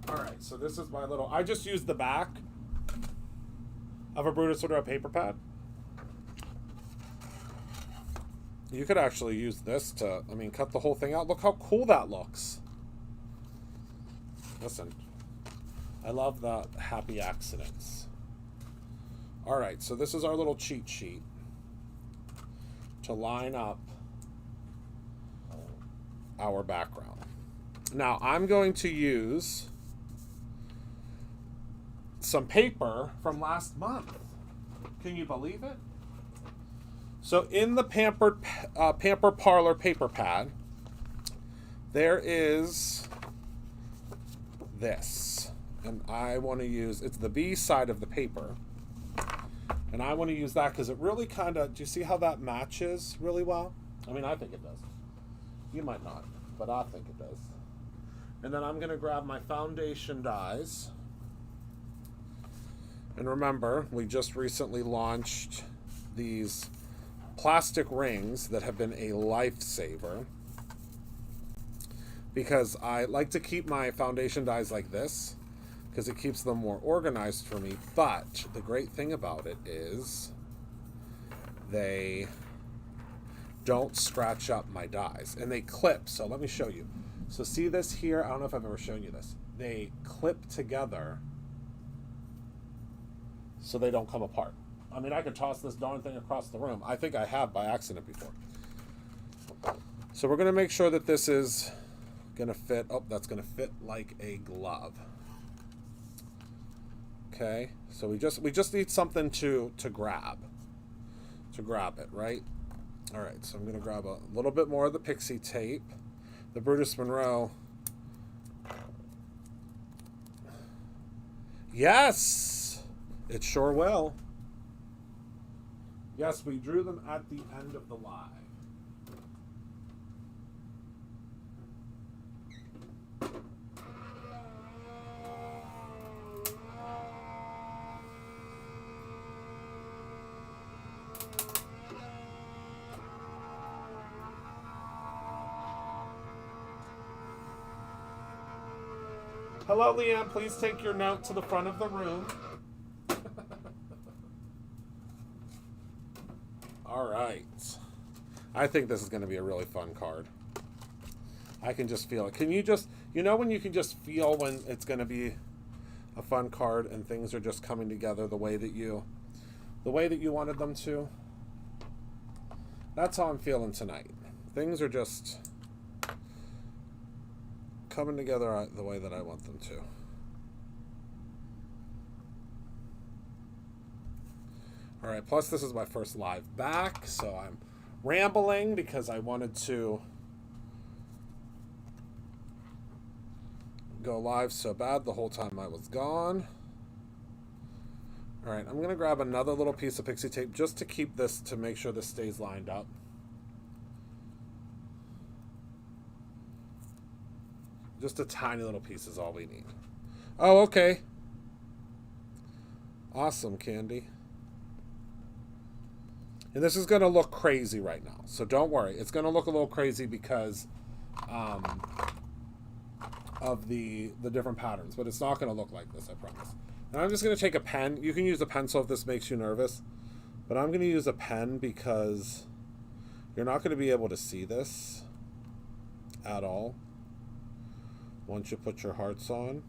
Alright, so this is my little... I just used the back of a Brutus Order paper pad. You could actually use this to, I mean, cut the whole thing out. Look how cool that looks. Listen, I love the happy accidents. Alright, so this is our little cheat sheet to line up our background. Now, I'm going to use some paper from last month. Can you believe it? So in the Pamper Parlor paper pad, there is this. And I want to use, it's the B side of the paper. And I want to use that because it really kind of, do you see how that matches really well? I mean, I think it does. You might not, but I think it does. And then I'm going to grab my foundation dyes. And remember, we just recently launched these plastic rings that have been a lifesaver. Because I like to keep my foundation dyes like this, because it keeps them more organized for me. But the great thing about it is they don't scratch up my dyes. And they clip, so let me show you. So see this here? I don't know if I've ever shown you this. They clip together so they don't come apart. I mean, I could toss this darn thing across the room. I think I have by accident before. So we're going to make sure that this is going to fit. Oh, that's going to fit like a glove. Okay, so we just need something to grab it, right? All right, so I'm going to grab a little bit more of the pixie tape. The Brutus Monroe. Yes, it sure will. Yes, we drew them at the end of the live. Hello, Leanne. Please take your note to the front of the room. All right. I think this is going to be a really fun card. I can just feel it. Can you just, you know when you can just feel when it's going to be a fun card and things are just coming together the way that you wanted them to? That's how I'm feeling tonight. Things are just coming together the way that I want them to. All right, plus this is my first live back, so I'm rambling because I wanted to go live so bad the whole time I was gone. All right, I'm going to grab another little piece of pixie tape just to keep this, to make sure this stays lined up. Just a tiny little piece is all we need. Oh, okay. Awesome, Candy. And this is going to look crazy right now. So don't worry. It's going to look a little crazy because of the different patterns. But it's not going to look like this, I promise. And I'm just going to take a pen. You can use a pencil if this makes you nervous. But I'm going to use a pen because you're not going to be able to see this at all once you put your hearts on.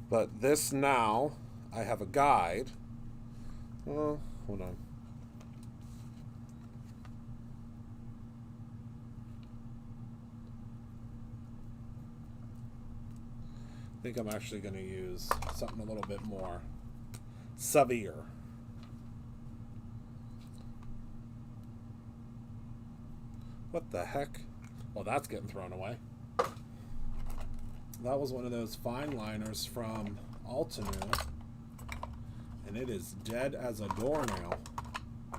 But this now, I have a guide. Oh, hold on. I think I'm actually going to use something a little bit more severe. What the heck? Well, that's getting thrown away. that was one of those fine liners from Altenew, and it is dead as a doornail.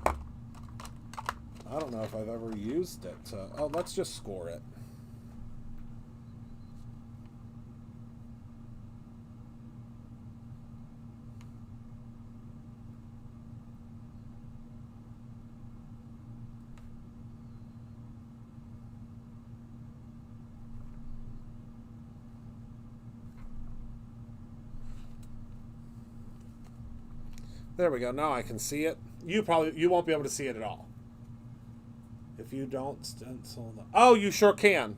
I don't know if I've ever used it. Oh, let's just score it. There we go. Now I can see it. You won't be able to see it at all. If you don't stencil the... Oh, you sure can.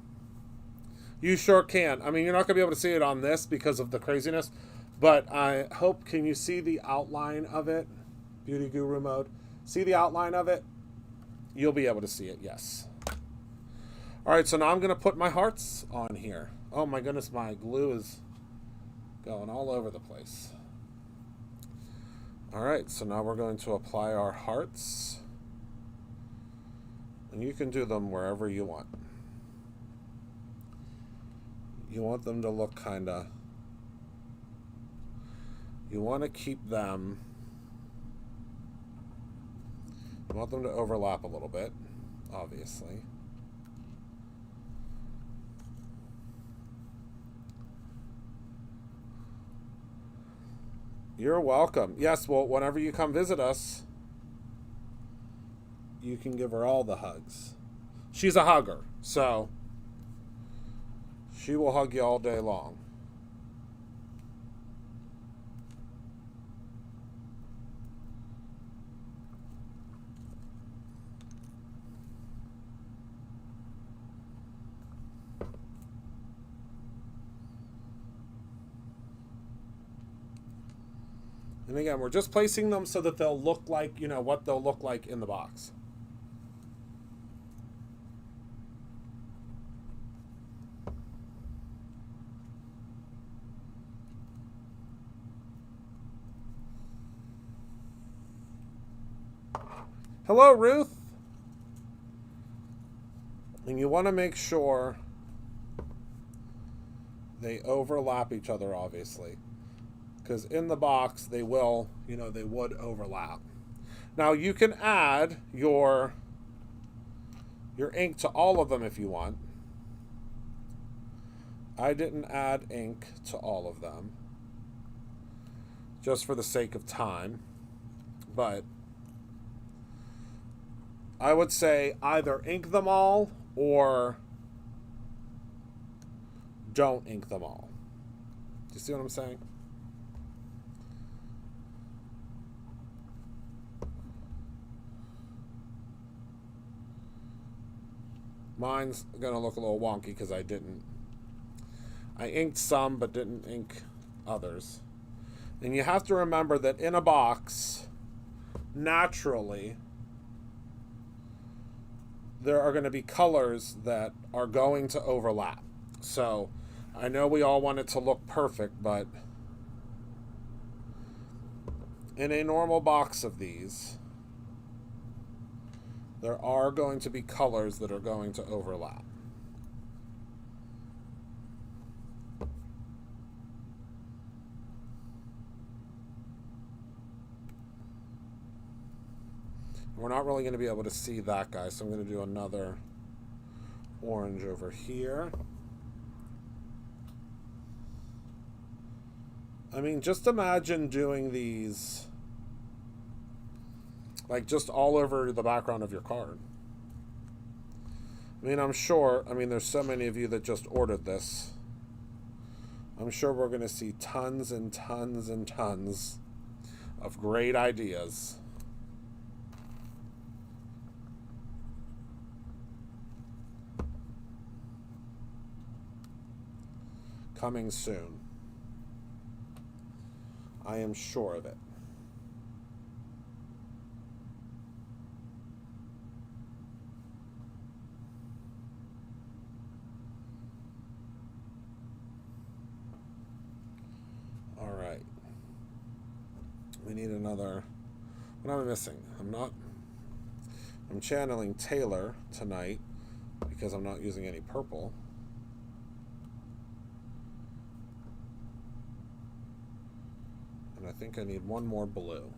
You sure can. I mean, you're not going to be able to see it on this because of the craziness, but I hope, can you see the outline of it? Beauty Guru mode. See the outline of it? You'll be able to see it, yes. All right, so now I'm going to put my hearts on here. Oh my goodness, my glue is going all over the place. All right, so now we're going to apply our hearts. And you can do them wherever you want. You want them to look kind of... You want to keep them... You want them to overlap a little bit, obviously. You're welcome. Yes, well, whenever you come visit us, you can give her all the hugs. She's a hugger, so she will hug you all day long. And again, we're just placing them so that they'll look like, you know, what they'll look like in the box. Hello, Ruth. And you want to make sure they overlap each other, obviously. Because in the box, they will, you know, they would overlap. Now, you can add your ink to all of them if you want. I didn't add ink to all of them, just for the sake of time. But I would say either ink them all or don't ink them all. Do you see what I'm saying? Mine's going to look a little wonky because I inked some but didn't ink others. And you have to remember that in a box, naturally, there are going to be colors that are going to overlap. So I know we all want it to look perfect, but in a normal box of these, there are going to be colors that are going to overlap. We're not really going to be able to see that guy, so I'm going to do another orange over here. I mean, just imagine doing these like just all over the background of your card. I mean, I'm sure, there's so many of you that just ordered this. I'm sure we're going to see tons and tons and tons of great ideas. Coming soon. I am sure of it. All right. We need another. What am I missing? I'm channeling Taylor tonight because I'm not using any purple. think I need one more blue.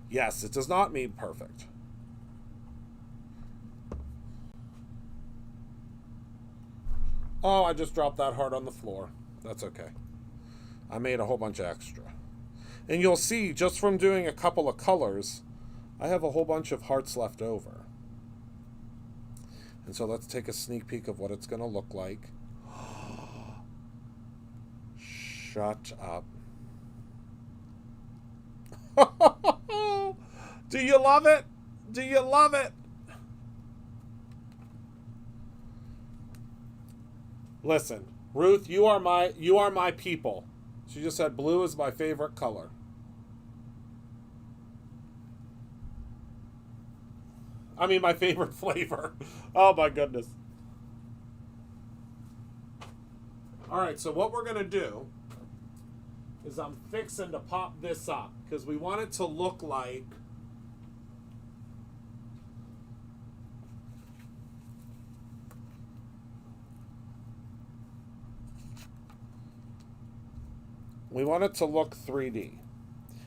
Yes, it does not need perfect. Oh, I just dropped that heart on the floor. That's okay. I made a whole bunch of extra. And you'll see, just from doing a couple of colors, I have a whole bunch of hearts left over. And so let's take a sneak peek of what it's going to look like. Shut up. Do you love it? Do you love it? Listen, Ruth, you are my people. She just said blue is my favorite color. I mean, my favorite flavor. Oh my goodness. All right, so what we're going to do is I'm fixing to pop this up because we want it to look like we want it to look 3D.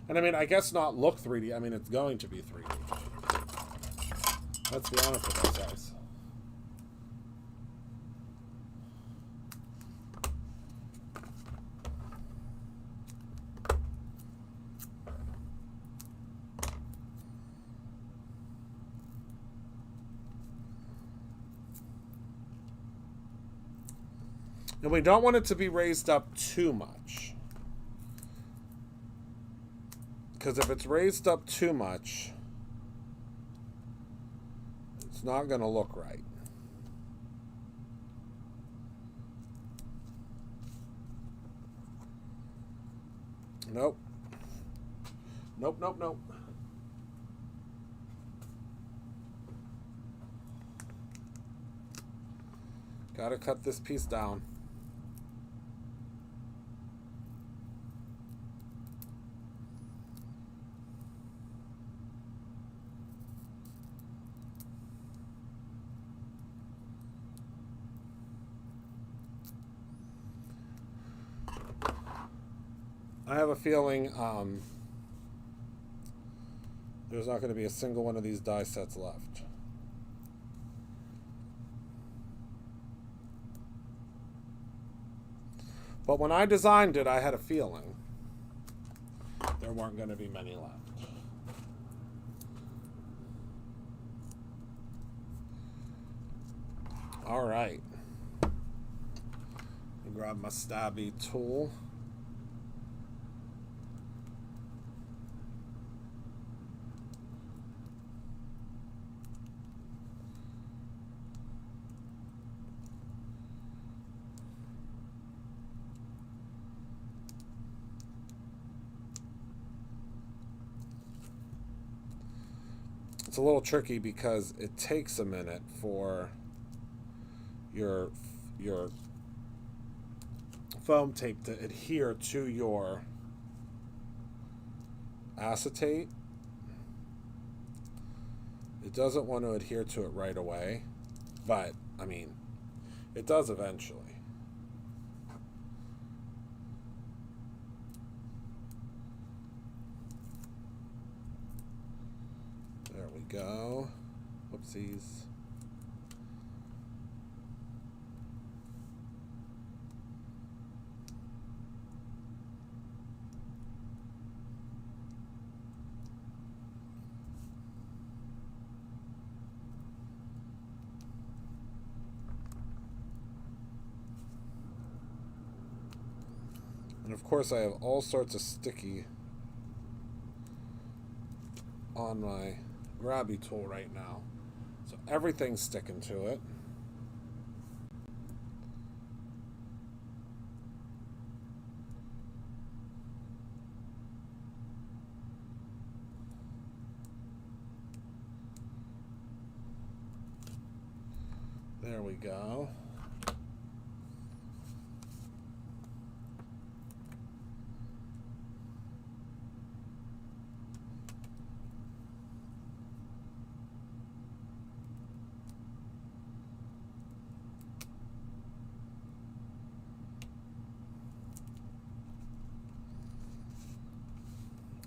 And I mean, I guess not look 3D. I mean, it's going to be 3D. Let's be honest with ourselves. And we don't want it to be raised up too much. Because if it's raised up too much, it's not going to look right. Nope. Nope, nope, nope. Gotta cut this piece down. I have a feeling there's not going to be a single one of these die sets left. But when I designed it, I had a feeling there weren't going to be many left. All right. Let me grab my stabby tool. It's a little tricky because it takes a minute for your foam tape to adhere to your acetate. It doesn't want to adhere to it right away, but I mean, it does eventually. There we go. Whoopsies. And of course I have all sorts of sticky on my grabby tool right now. So everything's sticking to it. There we go.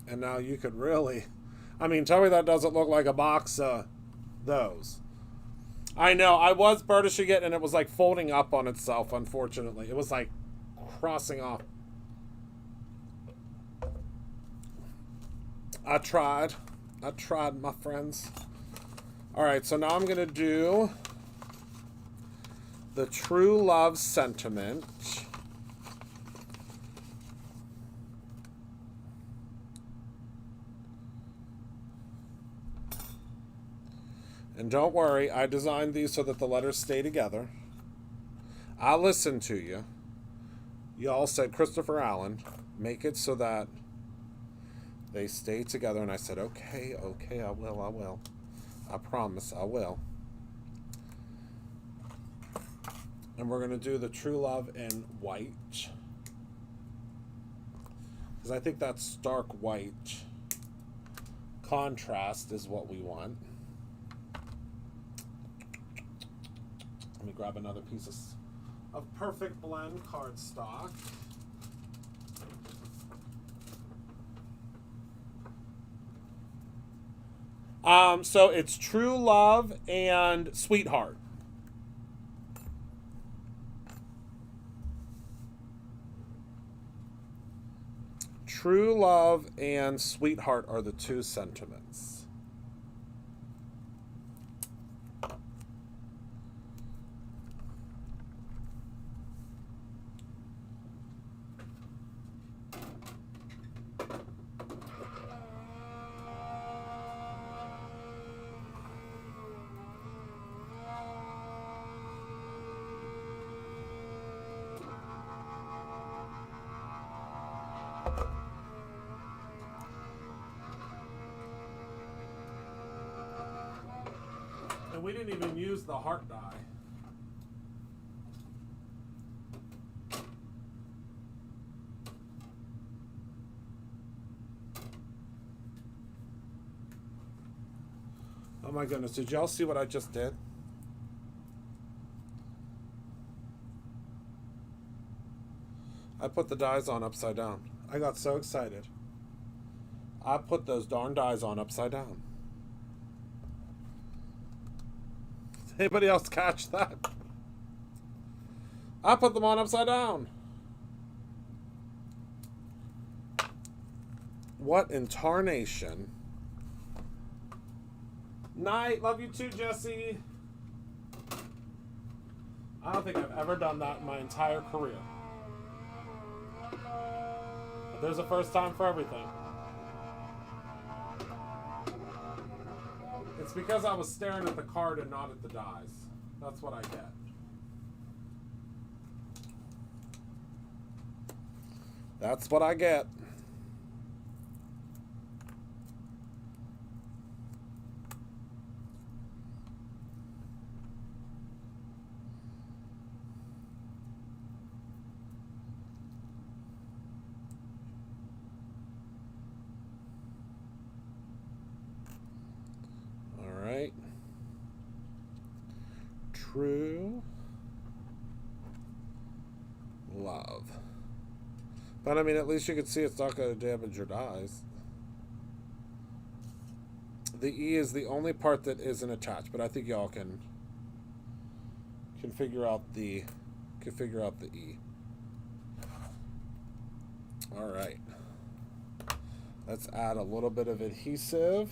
And now you could really... I mean, tell me that doesn't look like a box of those. I know, I was burnishing it and it was like folding up on itself, unfortunately. It was like crossing off. I tried, my friends. Alright, so now I'm going to do the True Love Sentiment. And don't worry, I designed these so that the letters stay together. I listened to you. Y'all said, Christopher Allen, make it so that they stay together. And I said, okay, I will. I promise I will. And we're going to do the True Love in white. Because I think that stark white contrast is what we want. Let me grab another piece of Perfect Blend cardstock. So it's True Love and Sweetheart. True Love and Sweetheart are the two sentiments. And we didn't even use the heart die. Oh my goodness, did y'all see what I just did? I put the dies on upside down. I got so excited. I put those darn dies on upside down. Anybody else catch that? I put them on upside down. What in tarnation? Night, love you too, Jesse. I don't think I've ever done that in my entire career. But there's a first time for everything. It's because I was staring at the card and not at the dies. That's what I get. That's what I get. True Love. But I mean, at least you can see it's not going to damage your dies. The E is the only part that isn't attached, but I think y'all can figure out the E. All right. Let's add a little bit of adhesive.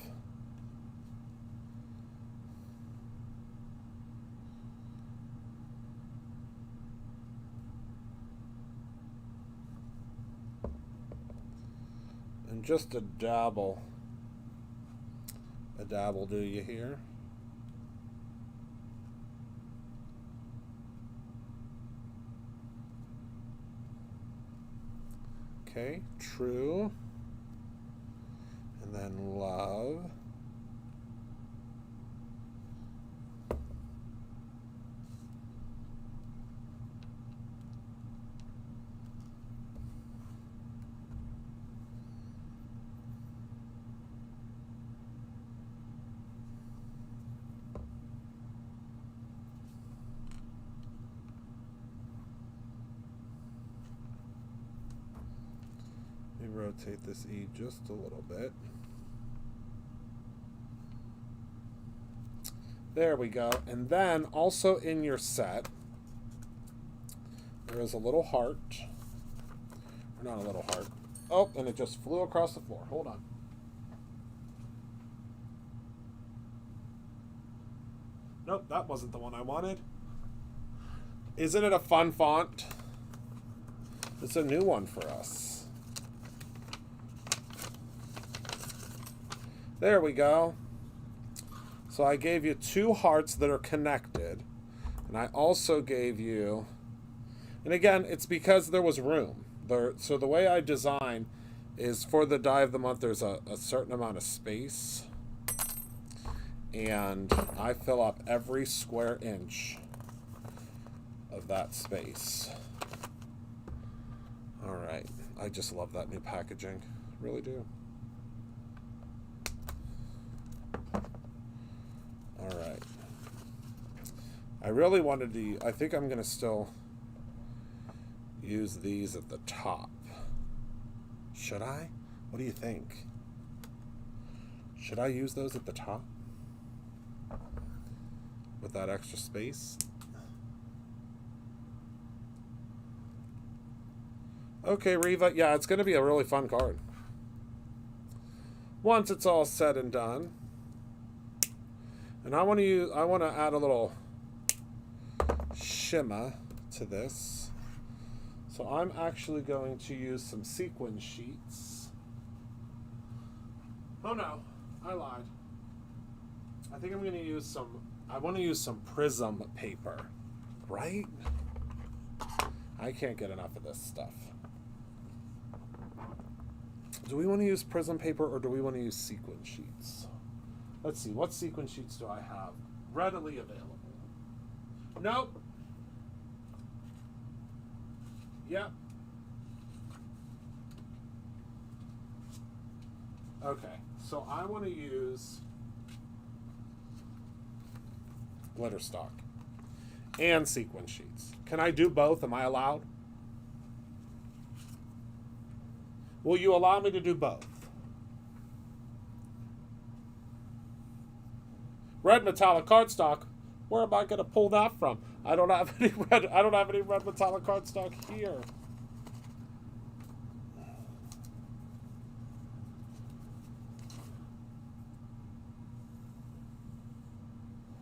And just a dabble do you here? Okay, true. And then love. rotate this E just a little bit. There we go. And then also in your set, there is a little heart. Or not a little heart. Oh, and it just flew across the floor. Hold on. Nope, that wasn't the one I wanted. Isn't it a fun font? It's a new one for us. There we go. So I gave you 2 hearts that are connected. And I also gave you... And again, it's because there was room. So the way I design is for the die of the month, there's a certain amount of space. And I fill up every square inch of that space. All right. I just love that new packaging. Really do. All right. I really wanted to... I think I'm going to still use these at the top. Should I? What do you think? Should I use those at the top? With that extra space? Okay, Reva. Yeah, it's going to be a really fun card. Once it's all said and done. And I want to add a little shimmer to this. So I'm actually going to use some sequin sheets. Oh no, I lied. I think I'm going to use I want to use some Prism paper, right? I can't get enough of this stuff. Do we want to use Prism paper or do we want to use sequin sheets? Let's see, what sequin sheets do I have readily available? Nope. Yep. Okay, so I want to use glitter stock and sequin sheets. Can I do both? Am I allowed? Will you allow me to do both? Red metallic cardstock. Where am I going to pull that from? I don't have any red. I don't have any red metallic cardstock here.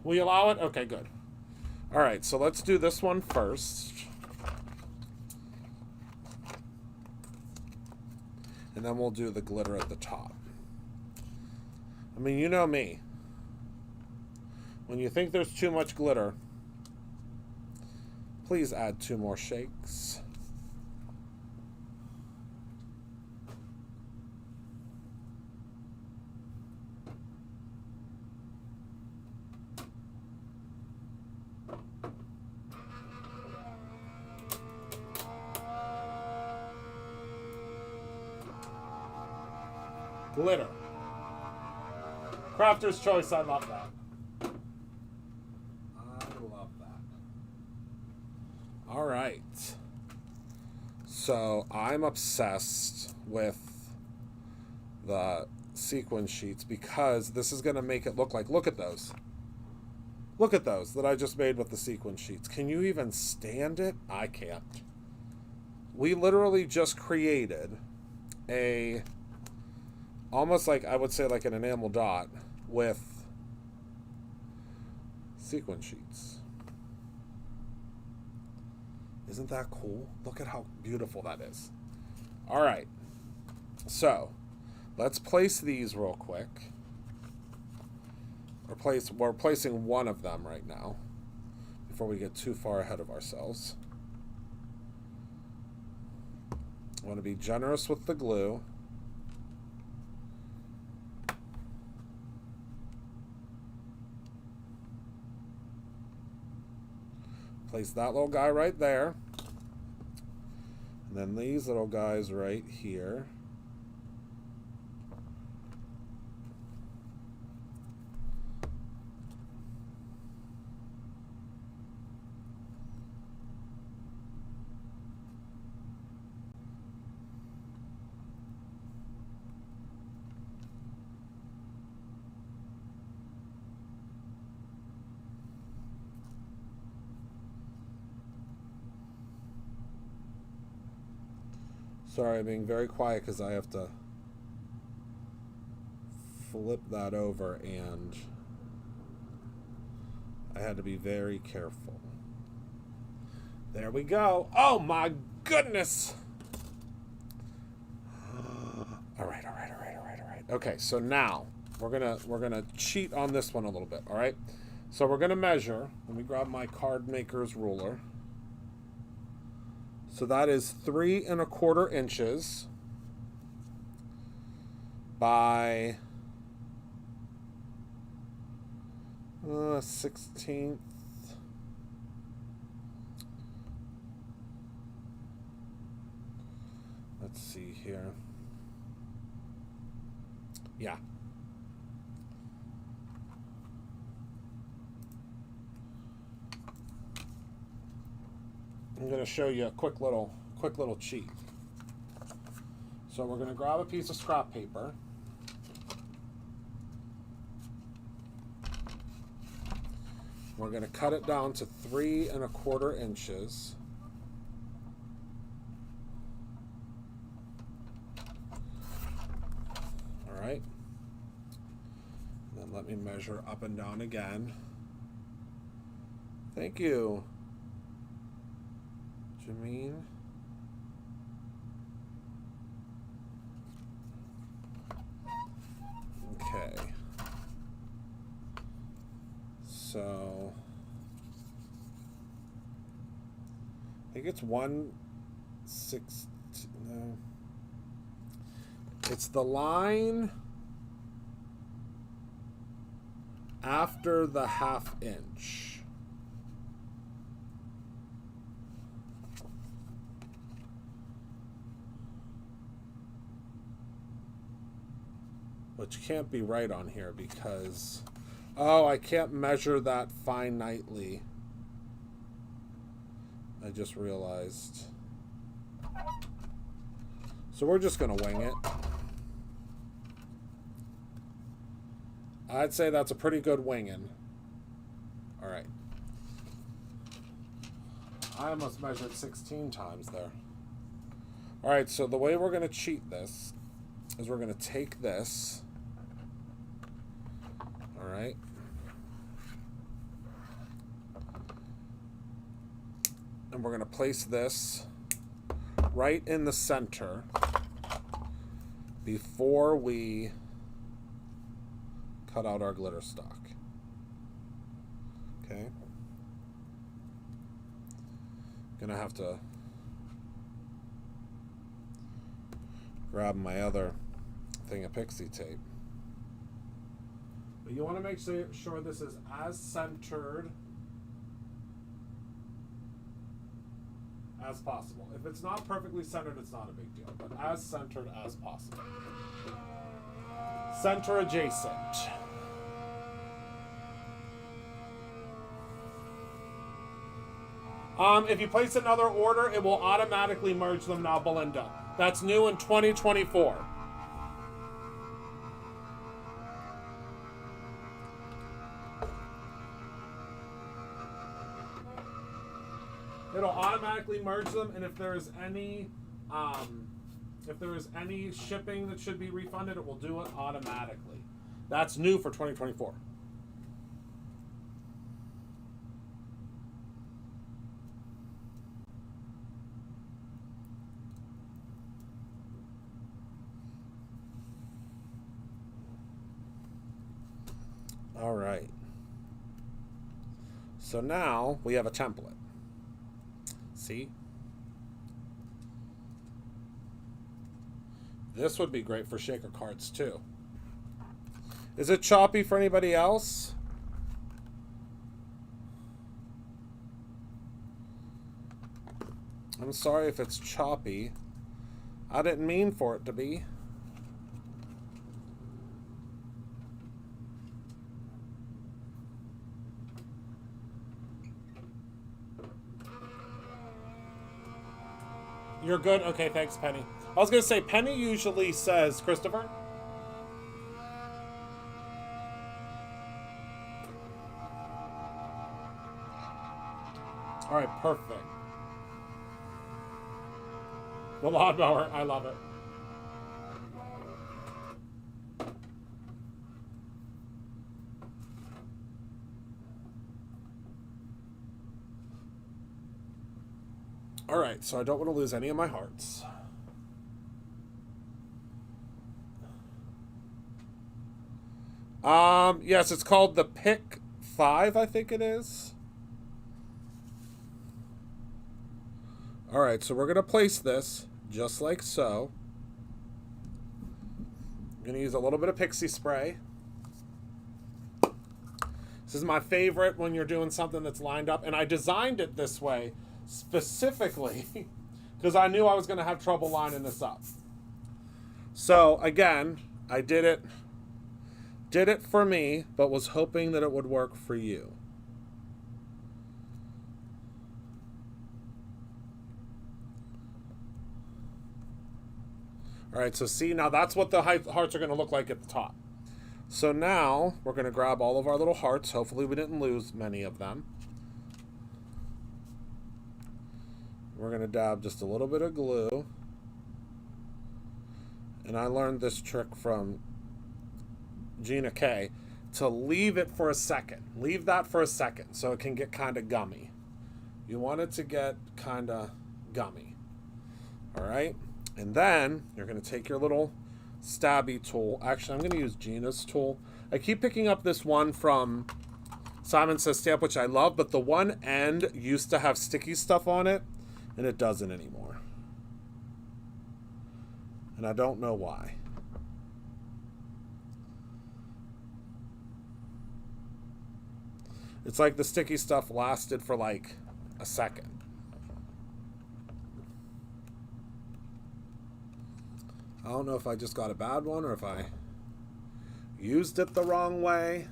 Will you allow it? Okay, good. All right, so let's do this one first. And then we'll do the glitter at the top. I mean, you know me. When you think there's too much glitter, please add 2 more shakes. Glitter. Crafter's choice, I love that. All right. So I'm obsessed with the sequin sheets because this is going to make it look like, look at those. Look at those that I just made with the sequin sheets. Can you even stand it? I can't. We literally just created a, almost like, I would say like an enamel dot with sequin sheets. Isn't that cool? Look at how beautiful that is. All right. So, let's place these real quick. We're placing one of them right now before we get too far ahead of ourselves. I want to be generous with the glue. Place that little guy right there. And then these little guys right here. Sorry, I'm being very quiet because I have to flip that over and I had to be very careful. There we go. Oh my goodness. All right. Okay, so now we're gonna cheat on this one a little bit. All right. So we're gonna measure. Let me grab my card maker's ruler. So that is 3 1/4 inches by 16th. Let's see here. Yeah. I'm going to show you a quick little cheat. So we're going to grab a piece of scrap paper. We're going to cut it down to 3 1/4 inches. All right. Then let me measure up and down again. Thank you, Jameen. Okay. So I think it's 1/6. No. It's the line after the 1/2 inch. Which can't be right on here because, oh, I can't measure that finitely. I just realized. So we're just going to wing it. I'd say that's a pretty good winging. All right. I almost measured 16 times there. All right, so the way we're going to cheat this is we're going to take this. All right. And we're going to place this right in the center before we cut out our glitter stock. Okay. Gonna have to grab my other thing of pixie tape. But you want to make sure this is as centered as possible. If it's not perfectly centered, it's not a big deal, but as centered as possible. Center adjacent. If you place another order, it will automatically merge them now, Belinda. That's new in 2024. It'll automatically merge them, and if there is any shipping that should be refunded, it will do it automatically. That's new for 2024. All right. So now we have a template. See? This would be great for shaker cards too. Is it choppy for anybody else? I'm sorry if it's choppy. I didn't mean for it to be. You're good? Okay, thanks, Penny. I was going to say, Penny usually says, Christopher? All right, perfect. The lawnmower. I love it. All right, so I don't want to lose any of my hearts. Yes, it's called the Pick 5, I think it is. All right, so we're going to place this just like so. I'm going to use a little bit of pixie spray. This is my favorite when you're doing something that's lined up, and I designed it this way specifically because I knew I was going to have trouble lining this up. So again, I did it for me, but was hoping that it would work for you. All right, so see, now that's what the hearts are going to look like at the top. So now we're going to grab all of our little hearts. Hopefully we didn't lose many of them. We're going to dab just a little bit of glue. And I learned this trick from Gina K, to leave it for a second. Leave that for a second so it can get kind of gummy. You want it to get kind of gummy. All right? And then you're going to take your little stabby tool. Actually, I'm going to use Gina's tool. I keep picking up this one from Simon Says Stamp, which I love, but the one end used to have sticky stuff on it, and it doesn't anymore. And I don't know why. It's like the sticky stuff lasted for like a second. I don't know if I just got a bad one or if I used it the wrong way.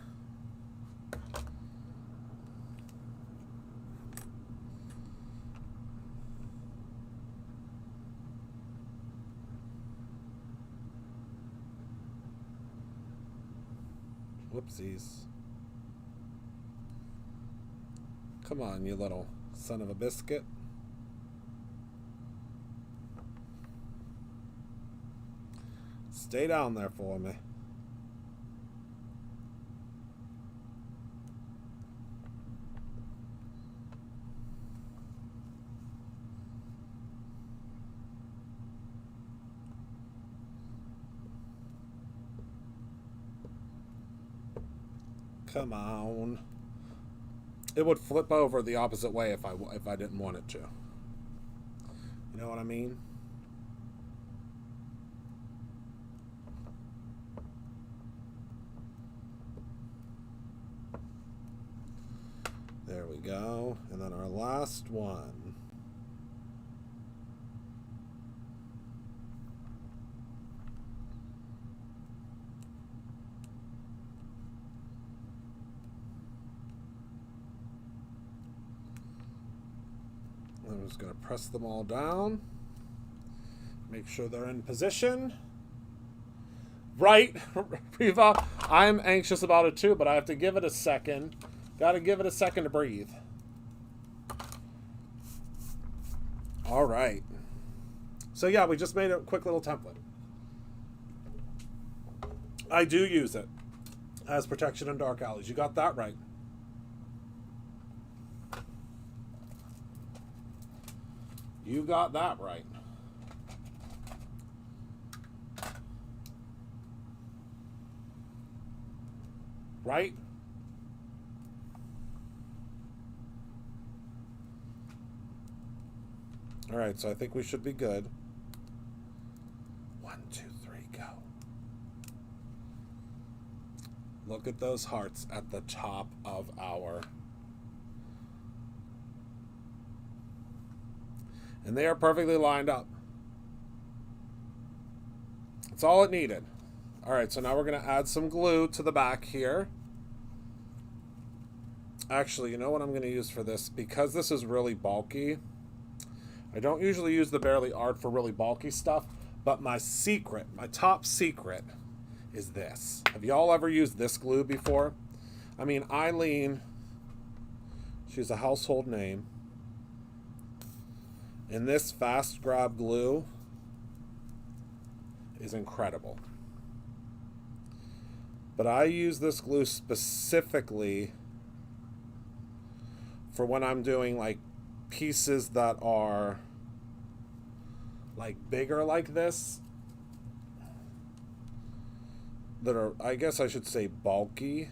Whoopsies. Come on, you little son of a biscuit. Stay down there for me. Come on. It would flip over the opposite way if I didn't want it to. You know what I mean? There we go. And then our last one. I'm just going to press them all down. Make sure they're in position. Right, Riva. I'm anxious about it too, but I have to give it a second. Got to give it a second to breathe. All right. So yeah, we just made a quick little template. I do use it as protection in dark alleys. You got that right. You got that right. Right? All right, so I think we should be good. 1, 2, 3, go. Look at those hearts at the top of our... And they are perfectly lined up. That's all it needed. All right, so now we're going to add some glue to the back here. Actually, you know what I'm going to use for this? Because this is really bulky, I don't usually use the Bearly Art for really bulky stuff, but my secret, my top secret is this. Have y'all ever used this glue before? I mean, Eileen, she's a household name. And this Fast Grab glue is incredible. But I use this glue specifically for when I'm doing like pieces that are like bigger like this, that are, I guess I should say, bulky,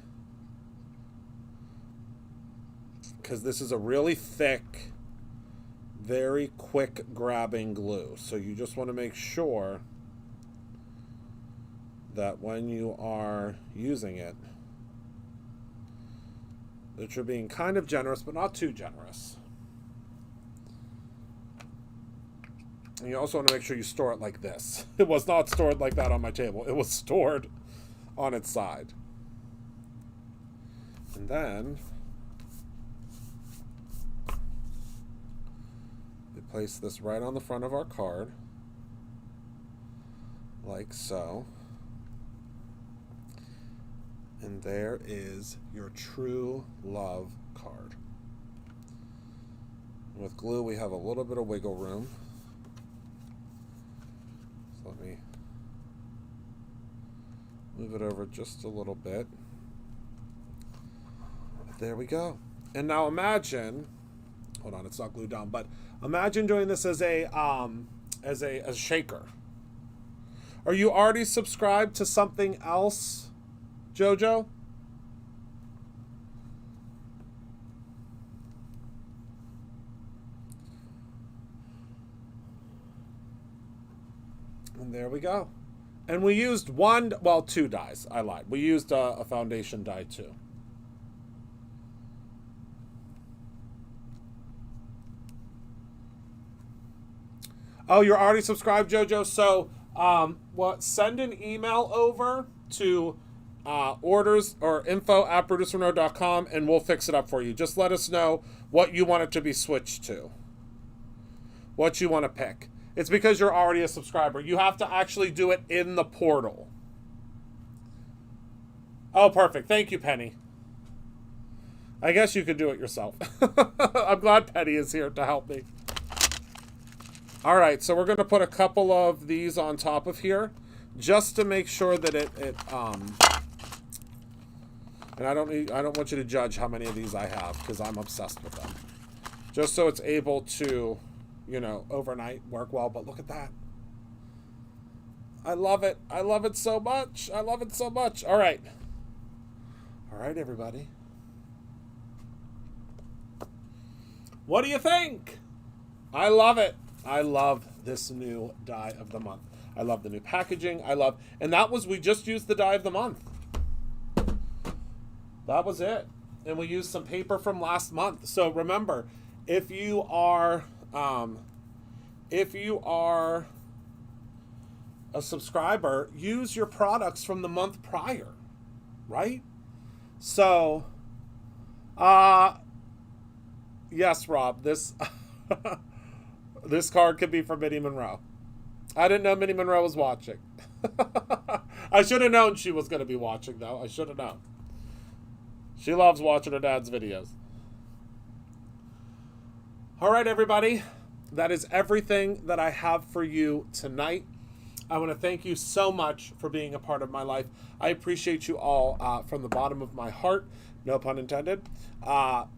because this is a really thick, very quick grabbing glue. So you just want to make sure that when you are using it, that you're being kind of generous, but not too generous. And you also want to make sure you store it like this. It was not stored like that on my table. It was stored on its side. And then we place this right on the front of our card, like so. And there is your true love card. With glue, we have a little bit of wiggle room. So let me move it over just a little bit. There we go. And now imagine, hold on, it's not glued down, but imagine doing this as a shaker. Are you already subscribed to something else, Jojo? And there we go. And we used two dyes. I lied. We used a foundation dye too. Oh, you're already subscribed, Jojo? So, send an email over to orders or info@producerno.com and we'll fix it up for you. Just let us know what you want it to be switched to. What you want to pick. It's because you're already a subscriber. You have to actually do it in the portal. Oh, perfect. Thank you, Penny. I guess you could do it yourself. I'm glad Penny is here to help me. All right, so we're going to put a couple of these on top of here just to make sure that and I don't want you to judge how many of these I have because I'm obsessed with them. Just so it's able to, you know, overnight work well. But look at that. I love it. I love it so much. I love it so much. All right. All right, everybody. What do you think? I love it. I love this new dye of the month. I love the new packaging. And we just used the dye of the month. That was it. And we used some paper from last month. So remember, if you are a subscriber, use your products from the month prior, right? So, yes, Rob, this this card could be for Minnie Monroe. I didn't know Minnie Monroe was watching. I should have known she was going to be watching, though. I should have known. She loves watching her dad's videos. All right, everybody. That is everything that I have for you tonight. I want to thank you so much for being a part of my life. I appreciate you all from the bottom of my heart. No pun intended.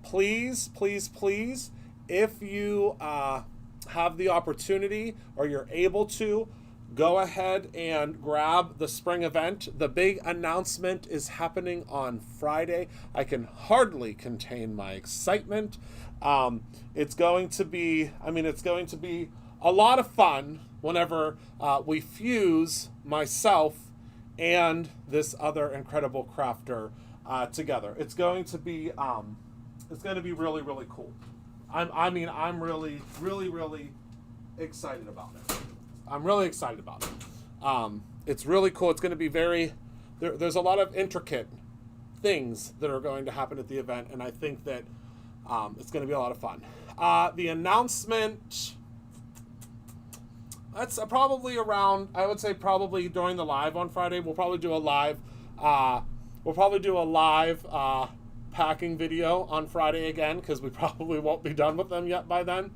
Please, please, please, if you have the opportunity or you're able to, go ahead and grab the spring event. The big announcement is happening on Friday. I can hardly contain my excitement. It's going to be a lot of fun whenever we fuse myself and this other incredible crafter together. It's going to be really, really cool. I'm really, really, really excited about it. I'm really excited about it. It's really cool. It's going to be there's a lot of intricate things that are going to happen at the event, and I think that it's going to be a lot of fun. The announcement, that's probably around, I would say probably during the live on Friday. We'll probably do a live packing video on Friday again, because we probably won't be done with them yet by then.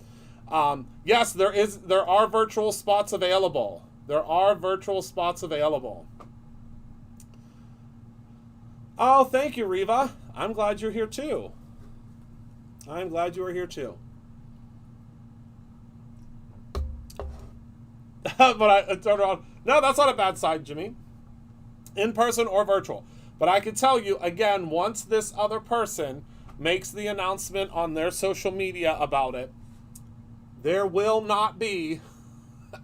Yes, there are virtual spots available. There are virtual spots available. Oh, thank you, Riva. I'm glad you're here too. I'm glad you are here too. But I turned around. No, that's not a bad side, Jimmy. In person or virtual. But I can tell you, again, once this other person makes the announcement on their social media about it, there will not be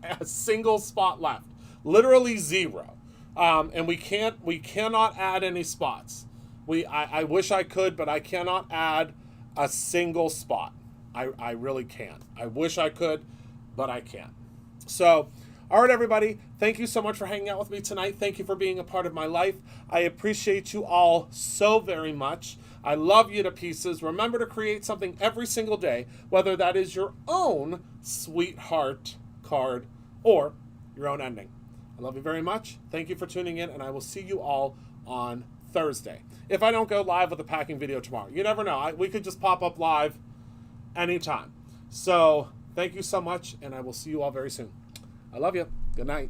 a single spot left. Literally zero. And we cannot add any spots. I wish I could, but I cannot add a single spot. I really can't. I wish I could, but I can't. So, all right, everybody. Thank you so much for hanging out with me tonight. Thank you for being a part of my life. I appreciate you all so very much. I love you to pieces. Remember to create something every single day, whether that is your own sweetheart card or your own ending. I love you very much. Thank you for tuning in, and I will see you all on Thursday. If I don't go live with a packing video tomorrow, you never know. We could just pop up live anytime. So thank you so much, and I will see you all very soon. I love you. Good night.